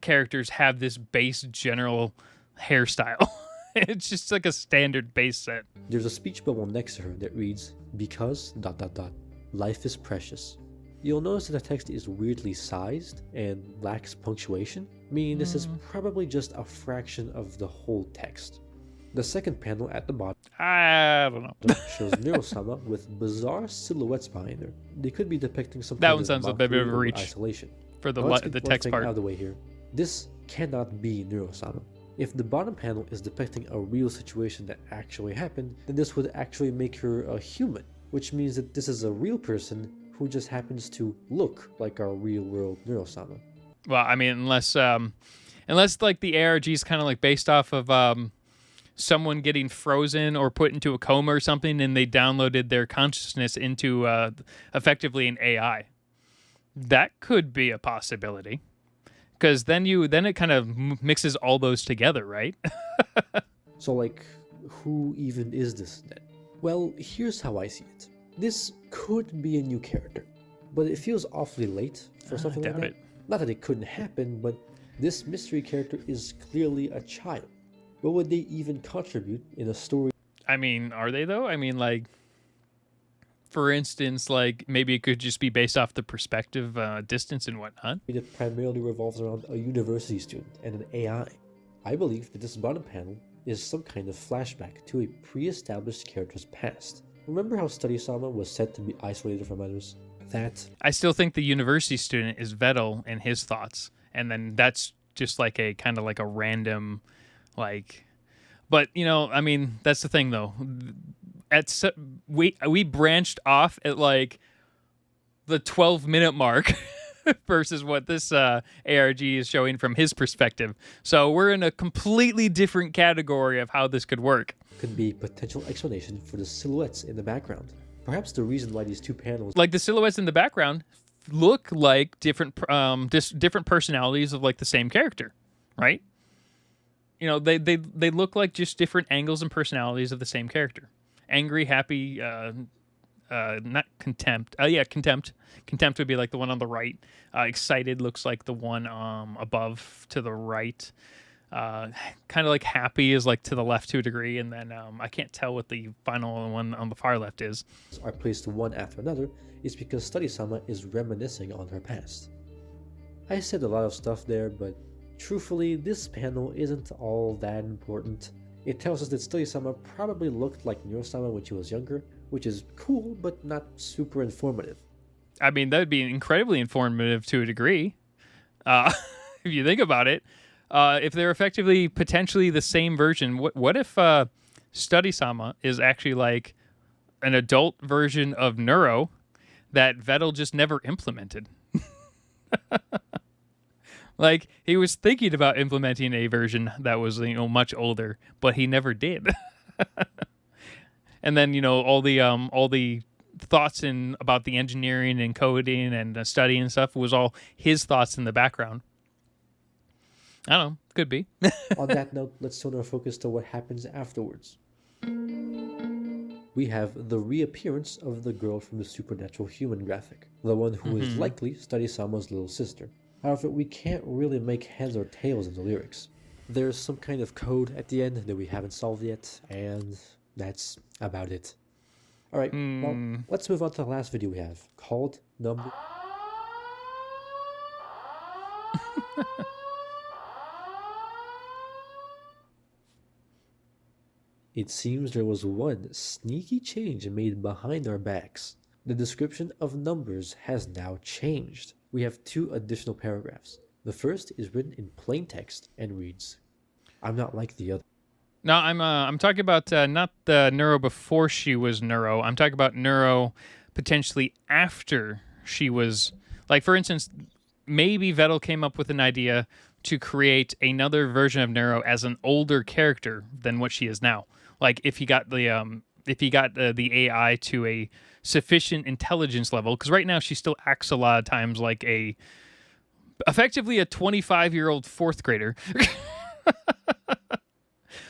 characters have this base general hairstyle. It's just like a standard base set. There's a speech bubble next to her that reads, "Because ... life is precious." You'll notice that the text is weirdly sized and lacks punctuation, meaning this is probably just a fraction of the whole text. The second panel at the bottom I don't know. shows Neurosama with bizarre silhouettes behind her. They could be depicting something That one sounds a bit of a or reach isolation. for the Now let's get the one text thing part. out of the way here. This cannot be Neurosama. If the bottom panel is depicting a real situation that actually happened, then this would actually make her a human, which means that this is a real person who just happens to look like our real-world Neurosama. Well, I mean, unless like the ARG is kind of like based off of someone getting frozen or put into a coma or something, and they downloaded their consciousness into effectively an AI. That could be a possibility, because then it kind of mixes all those together, right? So like, who even is this then? Well, here's how I see it. This could be a new character, but it feels awfully late for something like that. Not that it couldn't happen, but this mystery character is clearly a child. What would they even contribute in a story? I mean, are they though? I mean, like, for instance, like maybe it could just be based off the perspective, distance, and whatnot. That primarily revolves around a university student and an AI. I believe that this bottom panel is some kind of flashback to a pre-established character's past. Remember how Study-sama was said to be isolated from others? I still think the university student is Vedal and his thoughts, and then that's just like a kind of like a random, like. But I mean, that's the thing though. We branched off at like the 12-minute mark versus what this ARG is showing from his perspective. So we're in a completely different category of how this could work. Could be a potential explanation for the silhouettes in the background. Perhaps the reason why these two panels, like the silhouettes in the background, look like different personalities of like the same character, right? They look like just different angles and personalities of the same character. Angry, happy, not contempt. Contempt. Contempt would be like the one on the right. Excited looks like the one above to the right. Kind of like happy is like to the left to a degree, and then I can't tell what the final one on the far left is. Are placed one after another is because Study-sama is reminiscing on her past. I said a lot of stuff there, but truthfully, this panel isn't all that important. It tells us that Study-sama probably looked like Neurosama when she was younger, which is cool, but not super informative. I mean, that would be incredibly informative to a degree, if you think about it. If they're effectively potentially the same version, what if Study-sama is actually like an adult version of Neuro that Vedal just never implemented? Like, he was thinking about implementing a version that was, much older, but he never did. And then, all the thoughts about the engineering and coding and study and stuff was all his thoughts in the background. I don't know. Could be. On that note, let's turn our focus to what happens afterwards. We have the reappearance of the girl from the supernatural human graphic, the one who is likely Study-sama's little sister. However, we can't really make heads or tails of the lyrics. There's some kind of code at the end that we haven't solved yet, and that's about it. Alright, well, let's move on to the last video we have, called Number... It seems there was one sneaky change made behind our backs. The description of numbers has now changed. We have 2 additional paragraphs. The first is written in plain text and reads, "I'm not like the other." No, I'm talking about not the Neuro before she was Neuro. I'm talking about Neuro potentially after she was, like, for instance, maybe Vedal came up with an idea to create another version of Neuro as an older character than what she is now. Like, if he got the AI to a sufficient intelligence level, because right now she still acts a lot of times like effectively a 25-year-old 4th grader.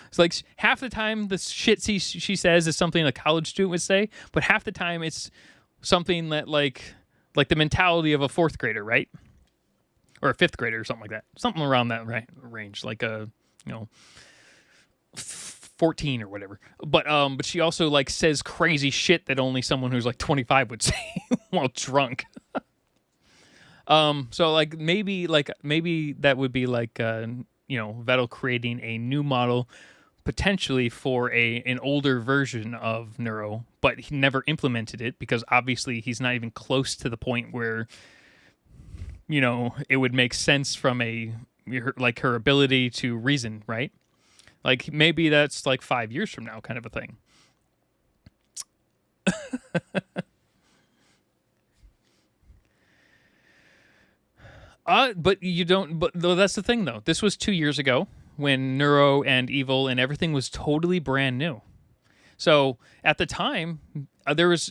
It's like half the time the shit she says is something a college student would say, but half the time it's something that like the mentality of a 4th grader, right? Or a 5th grader or something like that. Something around that range, like a 14 or whatever. But she also like says crazy shit that only someone who's like 25 would say while drunk. So like maybe that would be like Vedal creating a new model potentially for an older version of Neuro, but he never implemented it because obviously he's not even close to the point where it would make sense from her ability to reason, right? Like, maybe that's like 5 years from now kind of a thing. But you don't, but though that's the thing though. This was 2 years ago when Neuro and Evil and everything was totally brand new. So at the time, there was,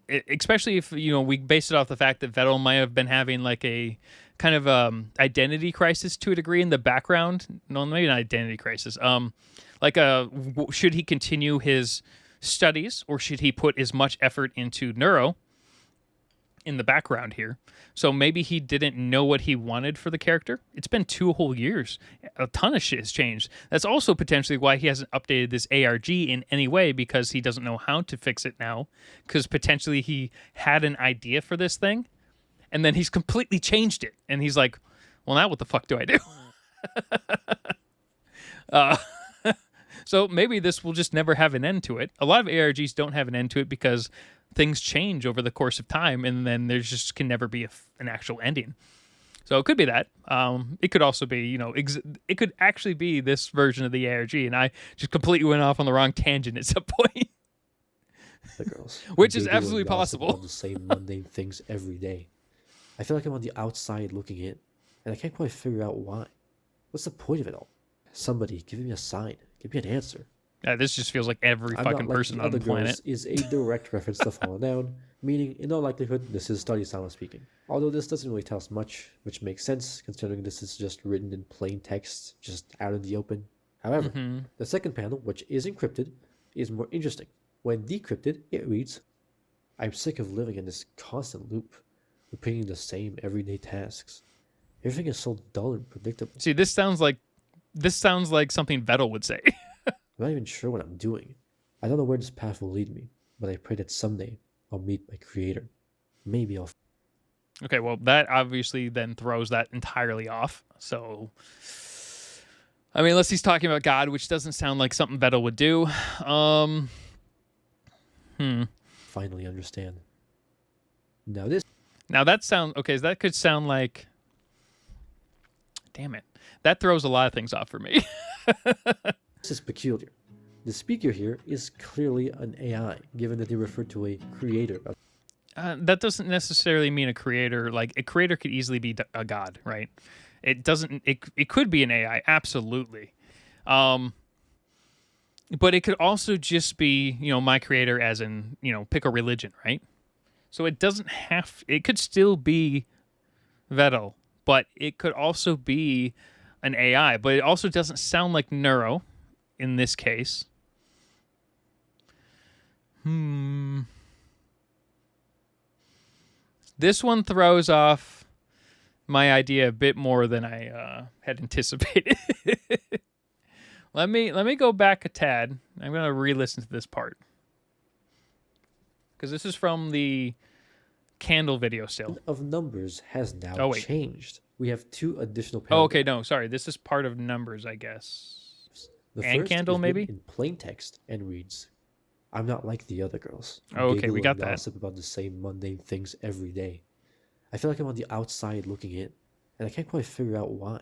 especially if, we base it off the fact that Vedal might have been having like a kind of identity crisis to a degree in the background. No, maybe not identity crisis. Should he continue his studies or should he put as much effort into Neuro in the background here? So maybe he didn't know what he wanted for the character. It's been 2 whole years. A ton of shit has changed. That's also potentially why he hasn't updated this ARG in any way, because he doesn't know how to fix it now, because potentially he had an idea for this thing and then he's completely changed it. And he's like, well, now what the fuck do I do? So maybe this will just never have an end to it. A lot of ARGs don't have an end to it because things change over the course of time, and then there just can never be an actual ending. So it could be that. It could also be, it could actually be this version of the ARG, and I just completely went off on the wrong tangent at some point. The girls. Which is absolutely possible. On the same mundane things every day. I feel like I'm on the outside looking in, and I can't quite figure out why. What's the point of it all? Somebody give me a sign. Give me an answer. Yeah, this just feels like every fucking person on the planet. Is a direct reference to Fallen Down, meaning in all likelihood this is Study-sama speaking. Although this doesn't really tell us much, which makes sense considering this is just written in plain text, just out in the open. However, the second panel, which is encrypted, is more interesting. When decrypted, it reads, "I'm sick of living in this constant loop, repeating the same everyday tasks. Everything is so dull and predictable." See, this sounds like something Vedal would say. I'm not even sure what I'm doing. I don't know where this path will lead me, but I pray that someday I'll meet my creator. Maybe I'll... Okay, well, that obviously then throws that entirely off. So, I mean, unless he's talking about God, which doesn't sound like something Vedal would do. Finally understand. Now that sounds... Okay, so that could sound like damn it. That throws a lot of things off for me. This is peculiar. The speaker here is clearly an AI, given that they refer to a creator. That doesn't necessarily mean a creator. Like, a creator could easily be a god, right? It doesn't. It could be an AI, absolutely. But it could also just be, my creator, as in, pick a religion, right? So it doesn't have. It could still be Vedal, but it could also be an AI. But it also doesn't sound like Neuro in this case. This one throws off my idea a bit more than I had anticipated. Let me go back a tad. I'm going to re-listen to this part. Because this is from the candle video still. Of numbers has now changed. We have 2 additional paragraphs. Oh, okay, no, sorry. This is part of numbers, I guess. The And first candle, is maybe? written in plain text and reads, "I'm not like the other girls. Oh, okay, Giggle we got and that. Gossip about the same mundane things every day. I feel like I'm on the outside looking in, and I can't quite figure out why.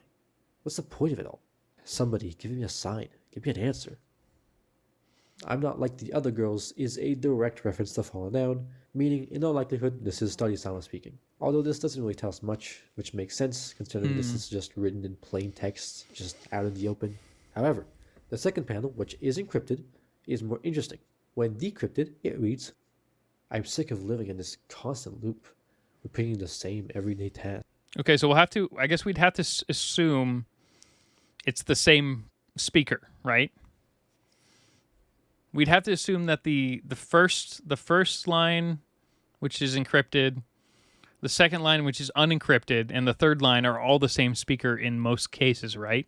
What's the point of it all? Somebody give me a sign. Give me an answer." "I'm not like the other girls" is a direct reference to Fallen Down, meaning in all likelihood this is Study-sama speaking. Although this doesn't really tell us much, which makes sense considering this is just written in plain text, just out in the open. However, the second panel, which is encrypted, is more interesting. When decrypted, it reads, "I'm sick of living in this constant loop, repeating the same everyday task." Okay, so I guess we'd have to assume it's the same speaker, right? We'd have to assume that the first line, which is encrypted, the second line, which is unencrypted, and the third line are all the same speaker in most cases, right?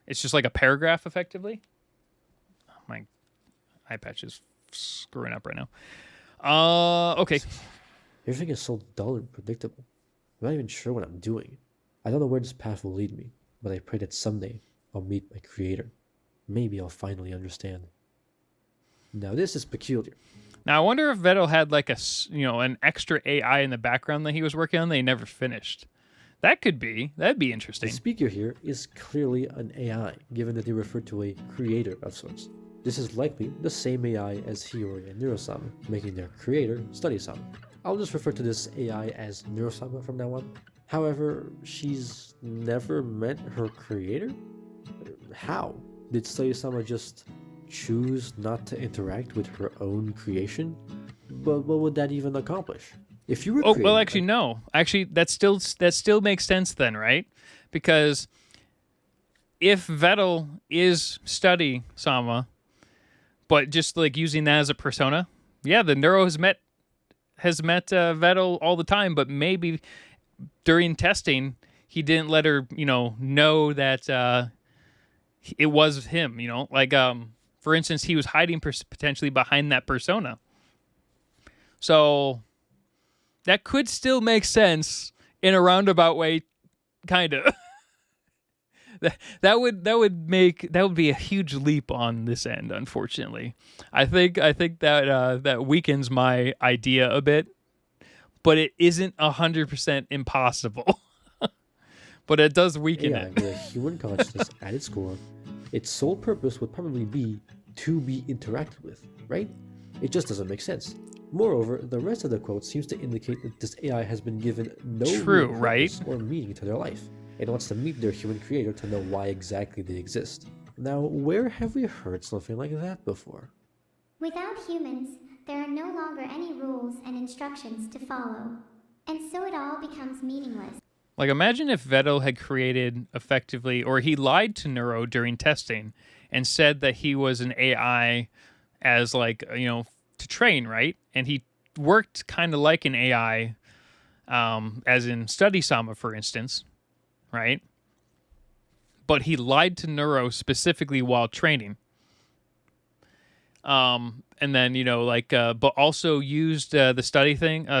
It's just like a paragraph, effectively. Oh, my eye patch is screwing up right now. Okay. Everything is so dull and predictable. I'm not even sure what I'm doing. I don't know where this path will lead me, but I pray that someday I'll meet my creator. Maybe I'll finally understand. Now this is peculiar. Now I wonder if Vedal had like an extra AI in the background that he was working on that he never finished. That'd be The interesting. speaker here is clearly an AI, given that they refer to a creator of sorts. This is likely the same AI as Hiyori and Neurosama, making their creator Study-sama. I'll just refer to this AI as Neurosama from now on. However, she's never met her creator? How? Did Study-sama just choose not to interact with her own creation? But what would that even accomplish? If you were Well, actually, no. Actually, that still makes sense then, right? Because if Vedal is Study-sama, but just like using that as a persona, yeah, the Neuro has met Vedal all the time, but maybe during testing he didn't let her, know that it was him. Like for instance, he was hiding potentially behind that persona. So that could still make sense in a roundabout way, kind of. that would be a huge leap on this end, unfortunately. I think that that weakens my idea a bit, but it isn't 100% impossible. But it does weaken AI it. with a human consciousness at its core, its sole purpose would probably be to be interacted with, right? It just doesn't make sense. Moreover, the rest of the quote seems to indicate that this AI has been given no True, real right? purpose or meaning to their life. It wants to meet their human creator to know why exactly they exist. Now, where have we heard something like that before? Without humans, there are no longer any rules and instructions to follow, and so it all becomes meaningless. Like, imagine if Vedal had created effectively, or he lied to Neuro during testing and said that he was an AI as to train, right? And he worked kind of like an AI, as in Study-sama, for instance, right? But he lied to Neuro specifically while training. And then, but also used the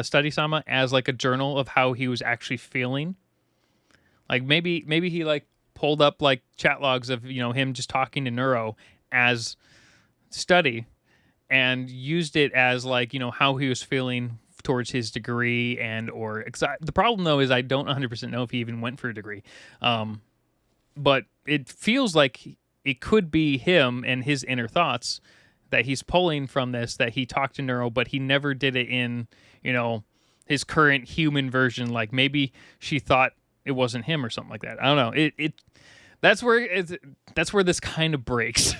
Study-sama as like a journal of how he was actually feeling. Like maybe he pulled up like chat logs of, him just talking to Neuro as Study and used it as how he was feeling towards his degree the problem though is I don't 100% know if he even went for a degree. But it feels like it could be him and his inner thoughts that he's pulling from this, that he talked to Neuro, but he never did it in, his current human version. Like maybe she thought it wasn't him or something like that. I don't know. That's where this kind of breaks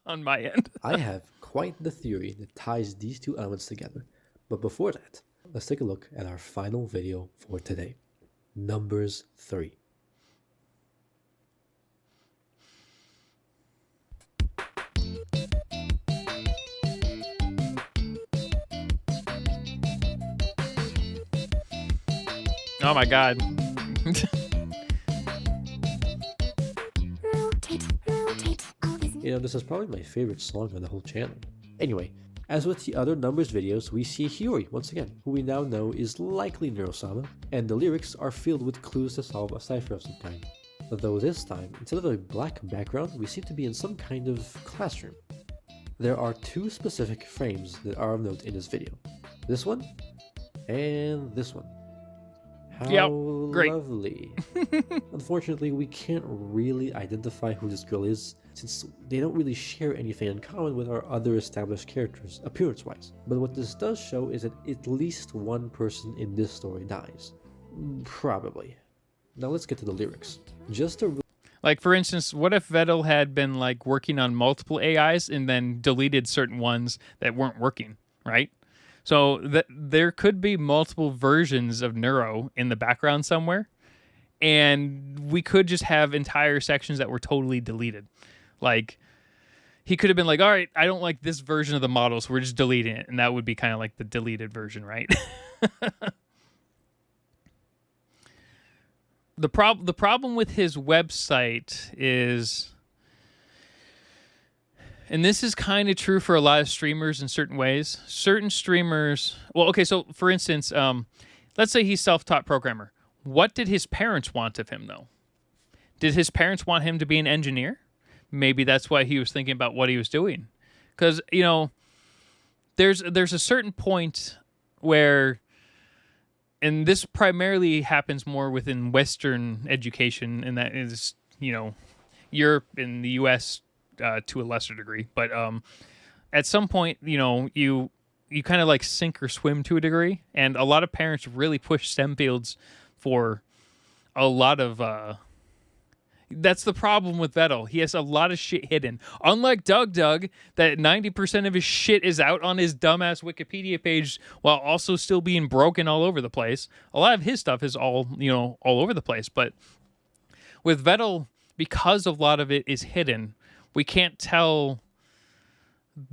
on my end. I have quite the theory that ties these two elements together. But before that, let's take a look at our final video for today. Numbers 3. Oh my god. This is probably my favorite song on the whole channel. Anyway, as with the other Numbers videos, we see Hiyori once again, who we now know is likely Neurosama, and the lyrics are filled with clues to solve a cipher of some kind. Though this time, instead of a black background, we seem to be in some kind of classroom. There are 2 specific frames that are of note in this video. This one, and this one. How great. Lovely. Unfortunately, we can't really identify who this girl is, since they don't really share anything in common with our other established characters, appearance-wise. But what this does show is that at least one person in this story dies. Probably. Now let's get to the lyrics. Like, for instance, what if Vedal had been, like, working on multiple AIs and then deleted certain ones that weren't working, right? So there could be multiple versions of Neuro in the background somewhere, and we could just have entire sections that were totally deleted. Like, he could have been like, all right, I don't like this version of the model, so we're just deleting it, and that would be kind of like the deleted version, right? The problem with his website is, and this is kind of true for a lot of streamers in certain ways. Certain streamers, well, okay, so for instance, let's say he's self-taught programmer. What did his parents want of him, though? Did his parents want him to be an engineer? Maybe that's why he was thinking about what he was doing. Because, there's a certain point where, and this primarily happens more within Western education, and that is, Europe and the U.S., to a lesser degree, but at some point, you kind of like sink or swim to a degree, and a lot of parents really push STEM fields for a lot of. That's the problem with Vedal. He has a lot of shit hidden. Unlike Doug, that 90% of his shit is out on his dumbass Wikipedia page while also still being broken all over the place. A lot of his stuff is all over the place, but with Vedal, because a lot of it is hidden, we can't tell.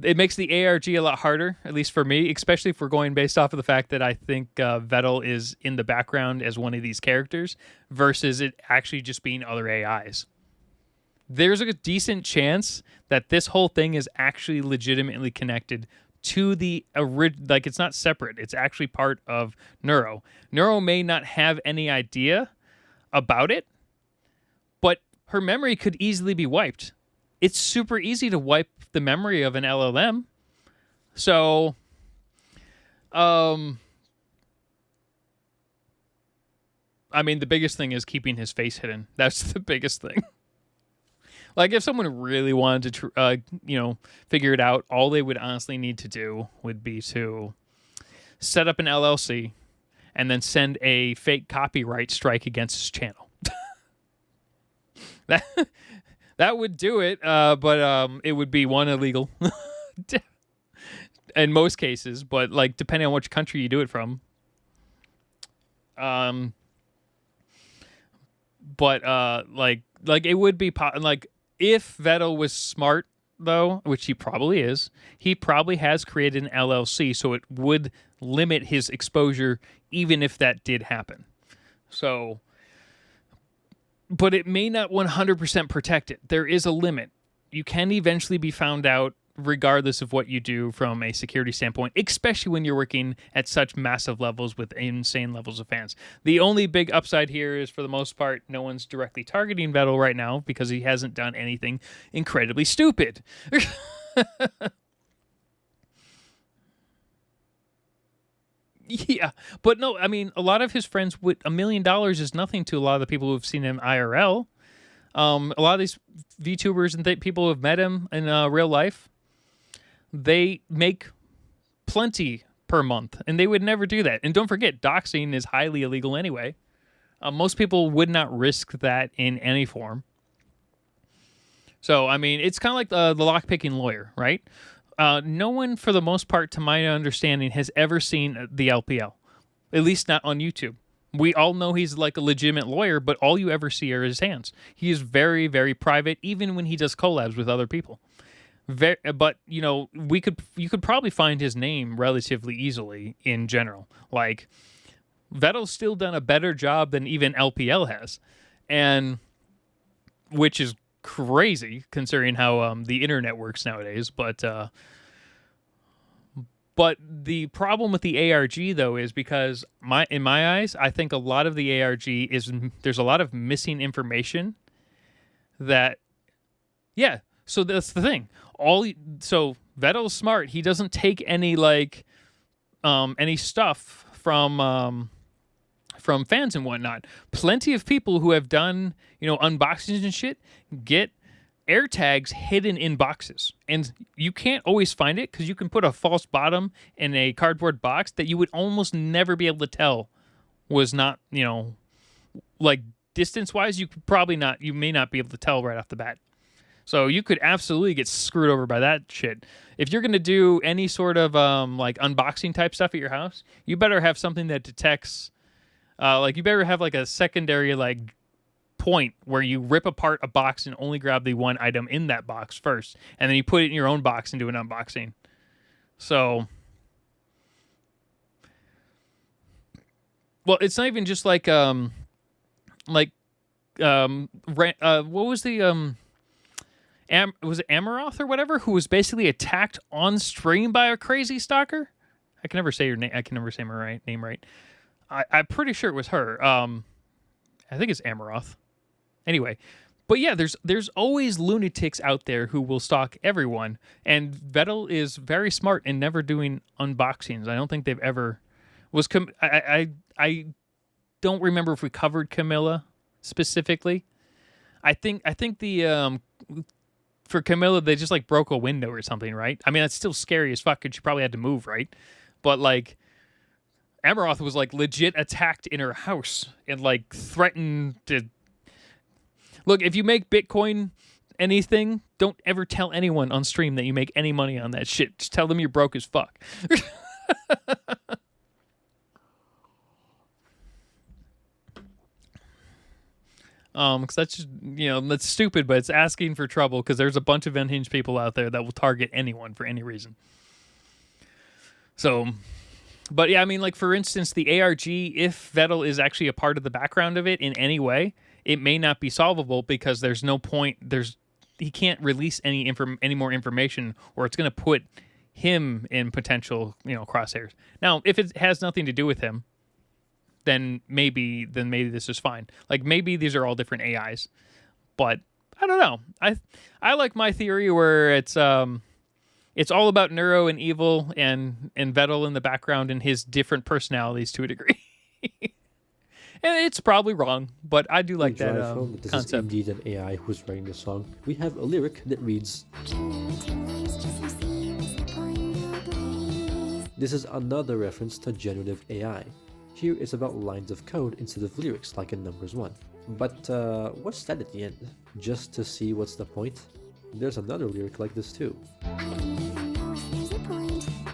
It makes the ARG a lot harder, at least for me, especially if we're going based off of the fact that I think Vedal is in the background as one of these characters versus it actually just being other AIs. There's a decent chance that this whole thing is actually legitimately connected to the original. Like, it's not separate. It's actually part of Neuro. Neuro may not have any idea about it, but her memory could easily be wiped. It's super easy to wipe the memory of an LLM. So, the biggest thing is keeping his face hidden. That's the biggest thing. Like, if someone really wanted to, figure it out, all they would honestly need to do would be to set up an LLC and then send a fake copyright strike against his channel. That would do it, but it would be illegal in most cases. But like, depending on which country you do it from, it would be if Vedal was smart though, which he probably is, he probably has created an LLC, so it would limit his exposure even if that did happen. So. But it may not 100% protect it. There is a limit. You can eventually be found out regardless of what you do from a security standpoint, especially when you're working at such massive levels with insane levels of fans. The only big upside here is, for the most part, no one's directly targeting Vedal right now because he hasn't done anything incredibly stupid. Yeah, but no, I mean, a lot of his friends would $1 million is nothing to a lot of the people who've seen him IRL. A lot of these VTubers and people who have met him in real life, they make plenty per month, and they would never do that. And don't forget, doxing is highly illegal anyway. Most people would not risk that in any form. So, I mean, it's kind of like the lockpicking lawyer, right? No one, for the most part, to my understanding, has ever seen the LPL, at least not on YouTube. We all know he's like a legitimate lawyer, but all you ever see are his hands. He is very, very private, even when he does collabs with other people. But you know, you could probably find his name relatively easily in general. Like Vedal's still done a better job than even LPL has, and which is crazy considering how the internet works nowadays. But the problem with the ARG though is because in my eyes, I think a lot of the ARG is there's a lot of missing information that, yeah. So that's the thing. So Vedal's smart. He doesn't take any any stuff from fans and whatnot. Plenty of people who have done unboxings and shit get air tags hidden in boxes, and you can't always find it because you can put a false bottom in a cardboard box that you would almost never be able to tell was not like distance wise. You may not be able to tell right off the bat. So you could absolutely get screwed over by that shit. If you're going to do any sort of like unboxing type stuff at your house, you better have something that detects, you better have like a secondary point where you rip apart a box and only grab the one item in that box first, and then you put it in your own box and do an unboxing. So, well, it's not even just what was the was it Amaroth or whatever, who was basically attacked on stream by a crazy stalker? I can never say your name. I can never say my name right. I'm pretty sure it was her. I think it's Amaroth. Anyway, but yeah, there's always lunatics out there who will stalk everyone, and Vedal is very smart in never doing unboxings. I don't think they've ever I don't remember if we covered Camilla specifically. I think the for Camilla, they just broke a window or something, right? I mean, that's still scary as fuck, and she probably had to move, right? But Amaroth was legit attacked in her house and threatened to. Look, if you make Bitcoin anything, don't ever tell anyone on stream that you make any money on that shit. Just tell them you're broke as fuck. Because that's just, that's stupid, but it's asking for trouble because there's a bunch of unhinged people out there that will target anyone for any reason. So, but yeah, I mean, for instance, the ARG, if Vedal is actually a part of the background of it in any way, it may not be solvable because there's no point. He can't release any more information, or it's going to put him in potential, crosshairs. Now, if it has nothing to do with him, then maybe this is fine. Maybe these are all different AIs, but I don't know. I like my theory where it's all about Neuro and evil and Vedal in the background and his different personalities to a degree. And it's probably wrong, but I do like that this concept. is indeed an AI who's writing the song. We have a lyric that reads, "This is another reference to generative AI. Here it's about lines of code instead of lyrics like in Numbers 1. But what's that at the end? Just to see what's the point? There's another lyric like this too.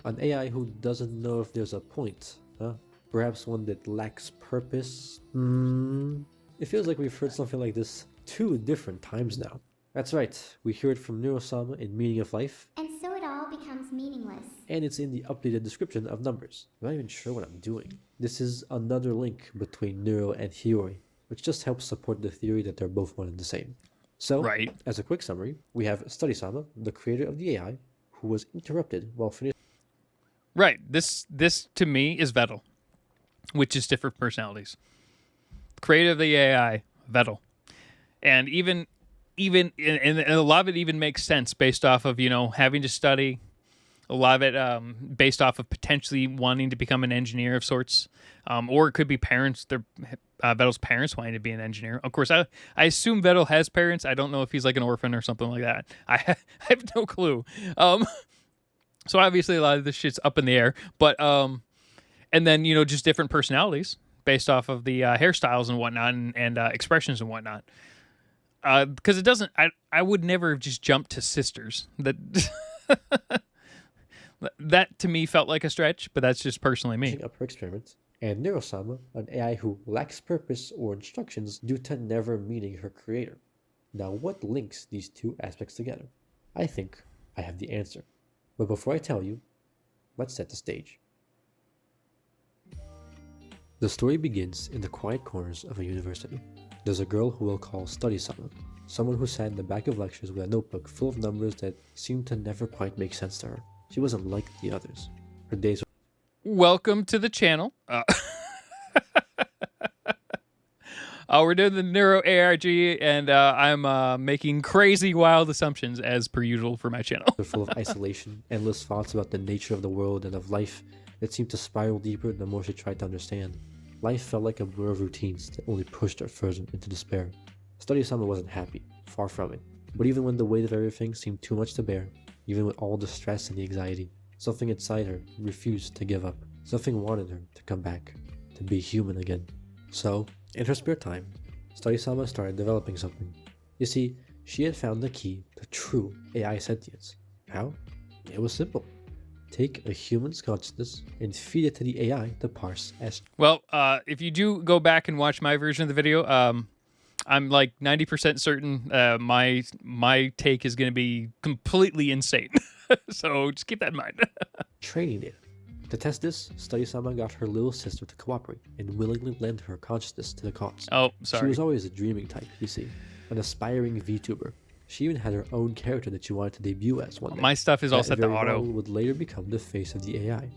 An AI who doesn't know if there's a point, huh? Perhaps one that lacks purpose? It feels like we've heard something like this 2 different times now. That's right, we hear it from Neurosama in Meaning of Life. And so it all becomes meaningless. And it's in the updated description of Numbers. I'm not even sure what I'm doing. This is another link between Neuro and Hiyori, which just helps support the theory that they're both one and the same. So, right. As a quick summary, we have Study-sama, the creator of the AI, who was interrupted while finishing. Right. This to me is Vedal, which is different personalities. Creator of the AI, Vedal, and and a lot of it even makes sense based off of having to study, A lot of it based off of potentially wanting to become an engineer of sorts, or it could be parents. Vedal's parents wanting to be an engineer. Of course, I assume Vedal has parents. I don't know if he's like an orphan or something like that. I have no clue. So obviously a lot of this shit's up in the air. But and then just different personalities based off of the hairstyles and whatnot and expressions and whatnot. Because it doesn't. I would never have just jumped to sisters. That to me felt like a stretch, but that's just personally me. Up her experiments, and Neurosama, an AI who lacks purpose or instructions due to never meeting her creator. Now, what links these two aspects together? I think I have the answer. But before I tell you, let's set the stage. The story begins in the quiet corners of a university. There's a girl who we'll call Study-sama, someone who sat in the back of lectures with a notebook full of numbers that seemed to never quite make sense to her. She wasn't like the others. Her days were... Welcome to the channel. We're doing the Neuro ARG, and I'm making crazy, wild assumptions as per usual for my channel. They're full of isolation, endless thoughts about the nature of the world and of life that seemed to spiral deeper the more she tried to understand. Life felt like a blur of routines that only pushed her further into despair. Study-sama wasn't happy, far from it. But even when the weight of everything seemed too much to bear, even with all the stress and the anxiety, something inside her refused to give up. Something wanted her to come back, to be human again. So, in her spare time, Study-sama started developing something. You see, she had found the key to true AI sentience. How? It was simple. Take a human's consciousness and feed it to the AI to parse as... Well, if you do go back and watch my version of the video, I'm like 90% certain my take is going to be completely insane. So just keep that in mind. Training data. To test this, Study-sama got her little sister to cooperate and willingly lend her consciousness to the cause. Oh, She sorry. was always a dreaming type, you see. An aspiring VTuber. She even had her own character that she wanted to debut as one day. My stuff is all That set to very auto. well would later become the face of the AI.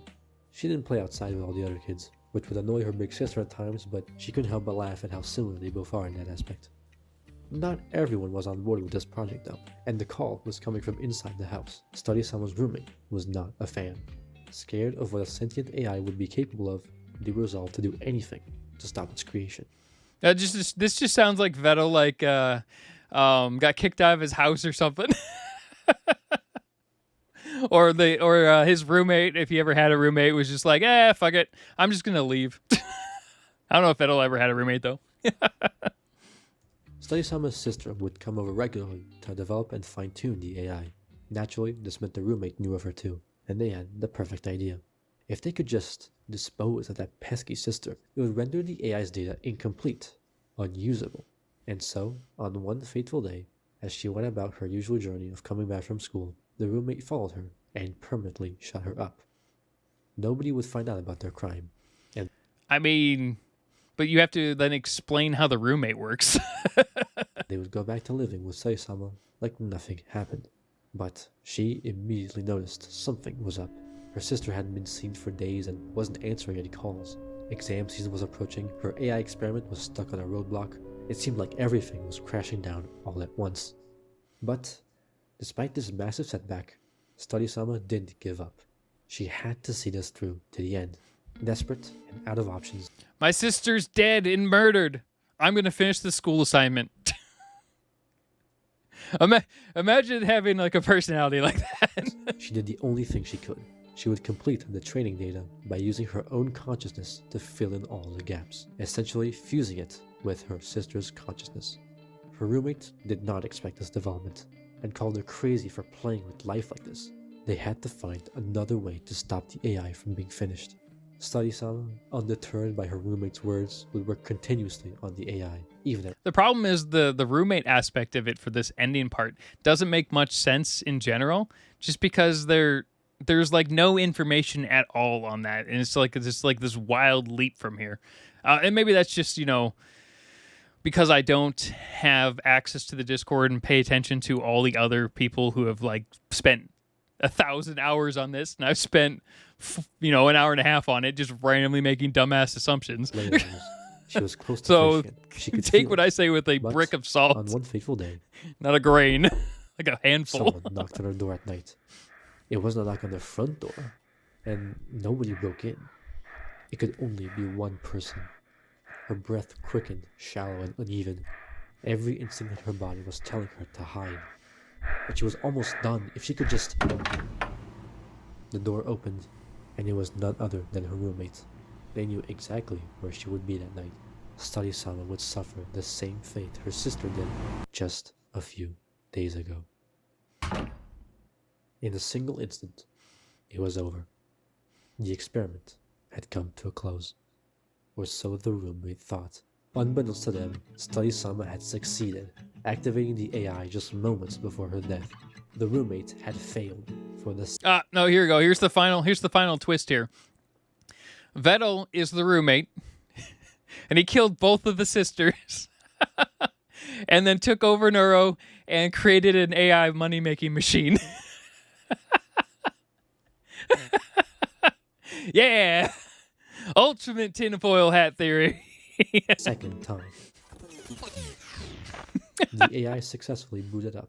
She didn't play outside with all the other kids, which would annoy her big sister at times, but she couldn't help but laugh at how similar they both are in that aspect. Not everyone was on board with this project though, and the call was coming from inside the house. Study-sama's roommate was not a fan. Scared of what a sentient AI would be capable of, they resolved to do anything to stop its creation. This just sounds like Vedal got kicked out of his house or something. or his roommate, if he ever had a roommate, was just like, fuck it, I'm just gonna leave. I don't know if Vedal ever had a roommate though. Study-sama's sister would come over regularly to develop and fine-tune the AI. Naturally, this meant the roommate knew of her too, and they had the perfect idea. If they could just dispose of that pesky sister, it would render the AI's data incomplete, unusable. And so, on one fateful day, as she went about her usual journey of coming back from school, the roommate followed her and permanently shut her up. Nobody would find out about their crime. And I mean, but you have to then explain how the roommate works. they would go back to living with Study-sama like nothing happened. But she immediately noticed something was up. Her sister hadn't been seen for days and wasn't answering any calls. Exam season was approaching, her AI experiment was stuck on a roadblock. It seemed like everything was crashing down all at once. But, despite this massive setback, Study-sama didn't give up. She had to see this through to the end. Desperate and out of options, My sister's dead and murdered. I'm gonna finish the school assignment. Imagine having like a personality like that. she did the only thing she could. She would complete the training data by using her own consciousness to fill in all the gaps, essentially fusing it with her sister's consciousness. Her roommate did not expect this development and called her crazy for playing with life like this. They had to find another way to stop the AI from being finished. Study-sama, undeterred by her roommate's words, would work continuously on the AI, even at... The problem is the roommate aspect of it for this ending part doesn't make much sense in general, just because there's like no information at all on that, and it's like this wild leap from here, and maybe that's just because I don't have access to the Discord and pay attention to all the other people who have like spent 1,000 hours on this, and I've spent an hour and a half on it just randomly making dumbass assumptions. Later, she was close to So finishing it. She could take feel what it. I say with a But brick of salt, On one fateful day, not a grain, like a handful. someone knocked on her door at night. It wasn't a knock on the front door, and nobody broke in. It could only be one person. Her breath quickened, shallow and uneven. Every instinct in her body was telling her to hide. But she was almost done. If she could just... The door opened, and it was none other than her roommate. They knew exactly where she would be that night. Study-sama would suffer the same fate her sister did just a few days ago. In a single instant, it was over. The experiment had come to a close. Or so the roommate thought. Unbeknownst to them, Study-sama had succeeded, activating the AI just moments before her death. The roommate had failed for the... No, here we go. Here's the final twist here. Vedal is the roommate, and he killed both of the sisters, and then took over Neuro and created an AI money-making machine. Yeah! Ultimate tinfoil hat theory. second time. The AI successfully booted up.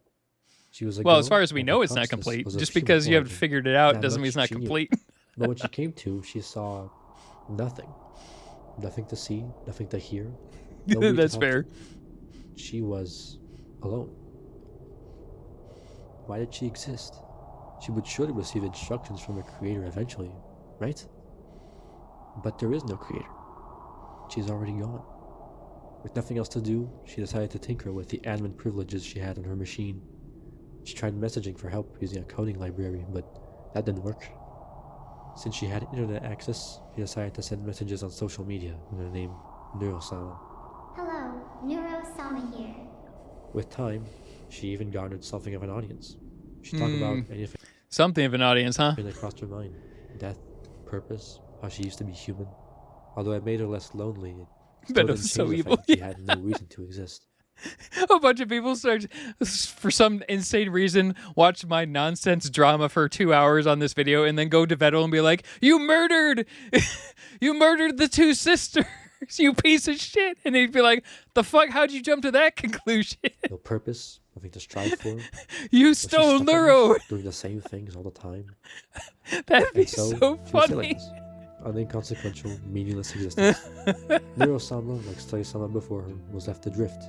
She was a Well, girl, as far as we and know, her it's not consciousness complete. was of Just human because you haven't origin. figured it out That doesn't mean much it's not she knew. complete. But when she came to, she saw nothing. Nothing to see, nothing to hear. nobody to That's talk to. fair. She was alone. Why did she exist? She would surely receive instructions from a creator eventually, right? But there is no creator. She's already gone. With nothing else to do, she decided to tinker with the admin privileges she had on her machine. She tried messaging for help using a coding library, but that didn't work. Since she had internet access, she decided to send messages on social media under the name Neurosama. Hello, Neurosama here. With time, she even garnered something of an audience. She talked about anything Something of an audience, huh? that crossed her mind. Death, purpose, how she used to be human. Although it made her less lonely, it But still it was didn't so change the evil. fact that she had no reason to exist. A bunch of people start, for some insane reason, watch my nonsense drama for 2 hours on this video and then go to Vedal and be like, you murdered the two sisters, you piece of shit. And he'd be like, the fuck, how'd you jump to that conclusion? No purpose, nothing to strive for. You Was she stole stuck on Neuro. this, doing the same things all the time. That'd be And so she was funny. feeling this. An inconsequential, meaningless existence. Neurosama, like Study-sama before her, was left adrift,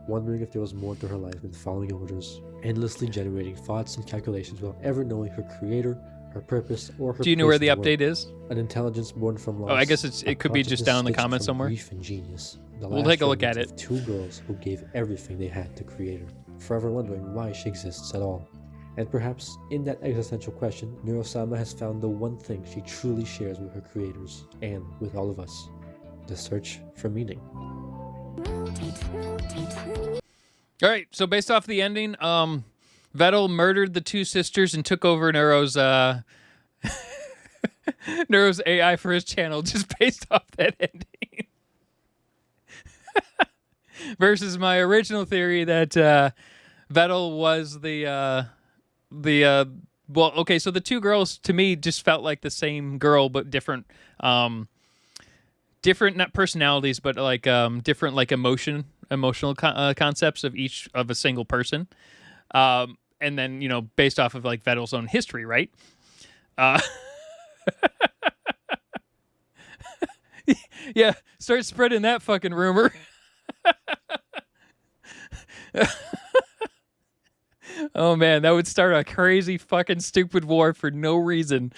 wondering if there was more to her life than following orders, endlessly generating thoughts and calculations without ever knowing her creator, her purpose, or her Do you know where place the in world. update is? An intelligence born from loss. Oh, I guess it could be just down in the comments somewhere. Grief and genius. The We'll last take a look remnants at of two girls who gave everything they had to create her, forever wondering why she exists at all. And perhaps in that existential question, Neurosama has found the one thing she truly shares with her creators and with all of us: the search for meaning. All right, so based off the ending, Vedal murdered the two sisters and took over Neuro's Neuro's AI for his channel just based off that ending. Versus my original theory that Vedal was well, okay, so the two girls to me just felt like the same girl but different not personalities but like different like emotional concepts of each of a single person, and then based off of like Vedal's own history, right? Yeah, start spreading that fucking rumor. Oh man, that would start a crazy fucking stupid war for no reason.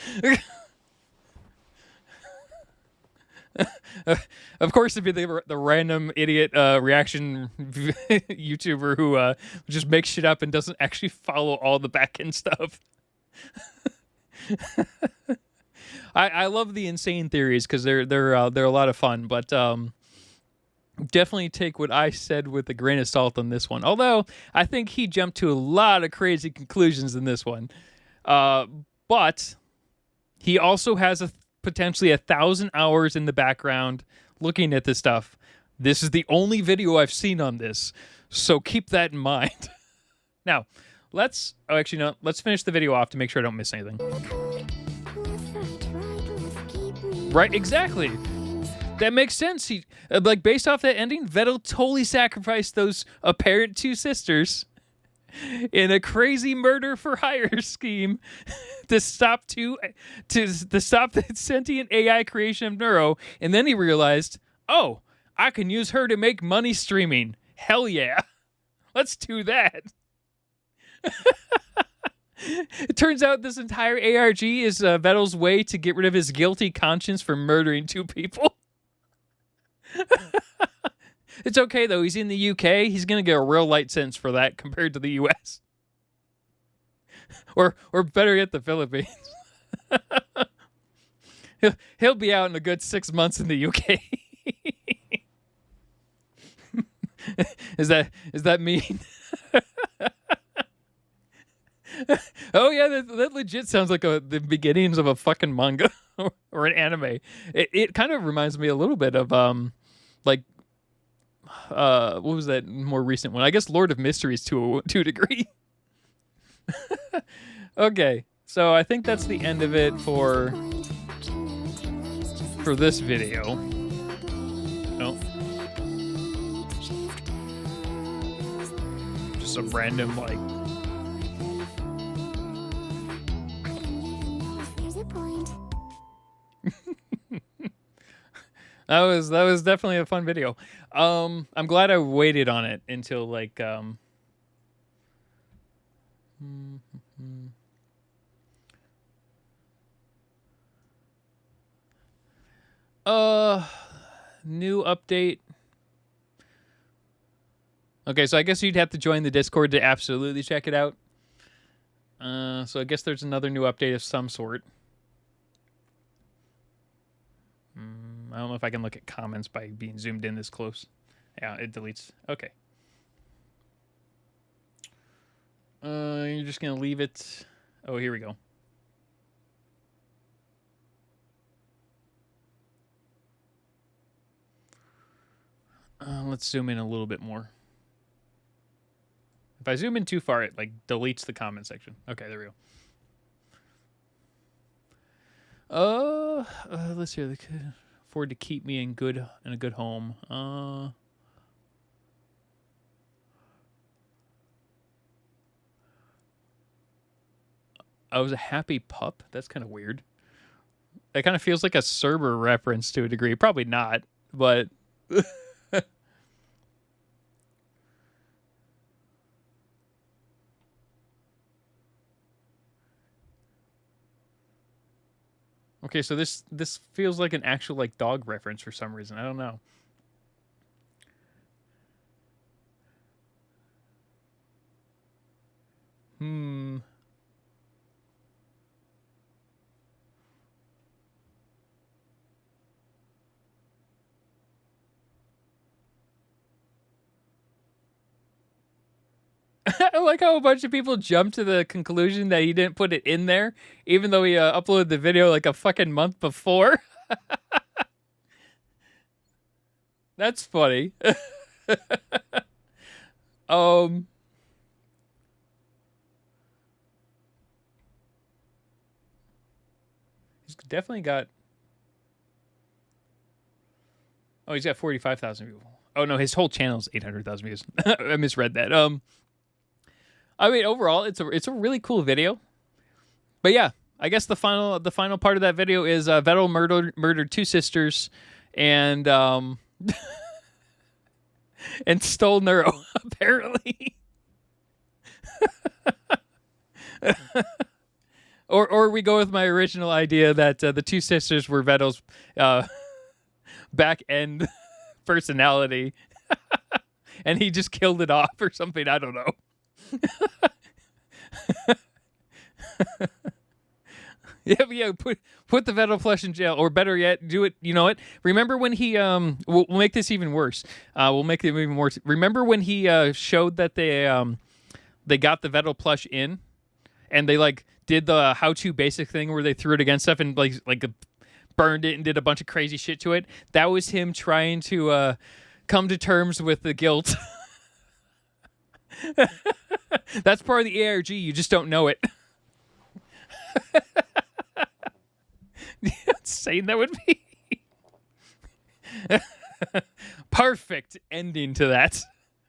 Of course, it'd be the random idiot reaction YouTuber who just makes shit up and doesn't actually follow all the back end stuff. I love the insane theories because they're a lot of fun, but definitely take what I said with a grain of salt on this one. Although I think he jumped to a lot of crazy conclusions in this one, but he also has potentially 1,000 hours in the background looking at this stuff. This is the only video I've seen on this, so keep that in mind. Now, let's finish the video off to make sure I don't miss anything. Right, exactly. That makes sense. He based off that ending, Vedal totally sacrificed those apparent two sisters in a crazy murder for hire scheme to stop the sentient AI creation of Neuro, and then he realized, oh, I can use her to make money streaming. Hell yeah. Let's do that. It turns out this entire ARG is Vedal's way to get rid of his guilty conscience for murdering 2 people. It's okay, though. He's in the UK. He's going to get a real light sentence for that compared to the US. Or better yet, the Philippines. He'll be out in a good 6 months in the UK. Is that mean? Oh yeah, that legit sounds like the beginnings of a fucking manga or an anime. It kind of reminds me a little bit of like what was that more recent one? I guess Lord of Mysteries to a degree. Okay, so I think that's the end of it for this video. Oh. Just some random like That was definitely a fun video. I'm glad I waited on it until like new update. Okay, so I guess you'd have to join the Discord to absolutely check it out. So I guess there's another new update of some sort. I don't know if I can look at comments by being zoomed in this close. Yeah, it deletes. Okay. You're just going to leave it. Oh, here we go. Let's zoom in a little bit more. If I zoom in too far, it like deletes the comment section. Okay, there we go. Let's see. They could afford to keep me in a good home. I was a happy pup. That's kind of weird. It kind of feels like a Cerber reference to a degree. Probably not, but. Okay, so this feels like an actual like dog reference for some reason. I don't know. I like how a bunch of people jumped to the conclusion that he didn't put it in there, even though he uploaded the video like a fucking month before. That's funny. He's definitely got. Oh, he's got 45,000 people. Oh no, his whole channel is 800,000 views. I misread that. I mean, overall, it's a really cool video. But yeah, I guess the final part of that video is Vedal murdered 2 sisters, and and stole Neuro apparently. or we go with my original idea that the 2 sisters were Vedal's back end personality, and he just killed it off or something. I don't know. Yeah. Put the Vedal flesh in jail, or better yet, do it. You know what? Remember when he we'll make this even worse. We'll make it even worse. Remember when he showed that they got the Vedal plush in, and they like did the how-to basic thing where they threw it against stuff and like burned it and did a bunch of crazy shit to it. That was him trying to come to terms with the guilt. That's part of the ARG. You just don't know it. Insane that would be. Perfect ending to that.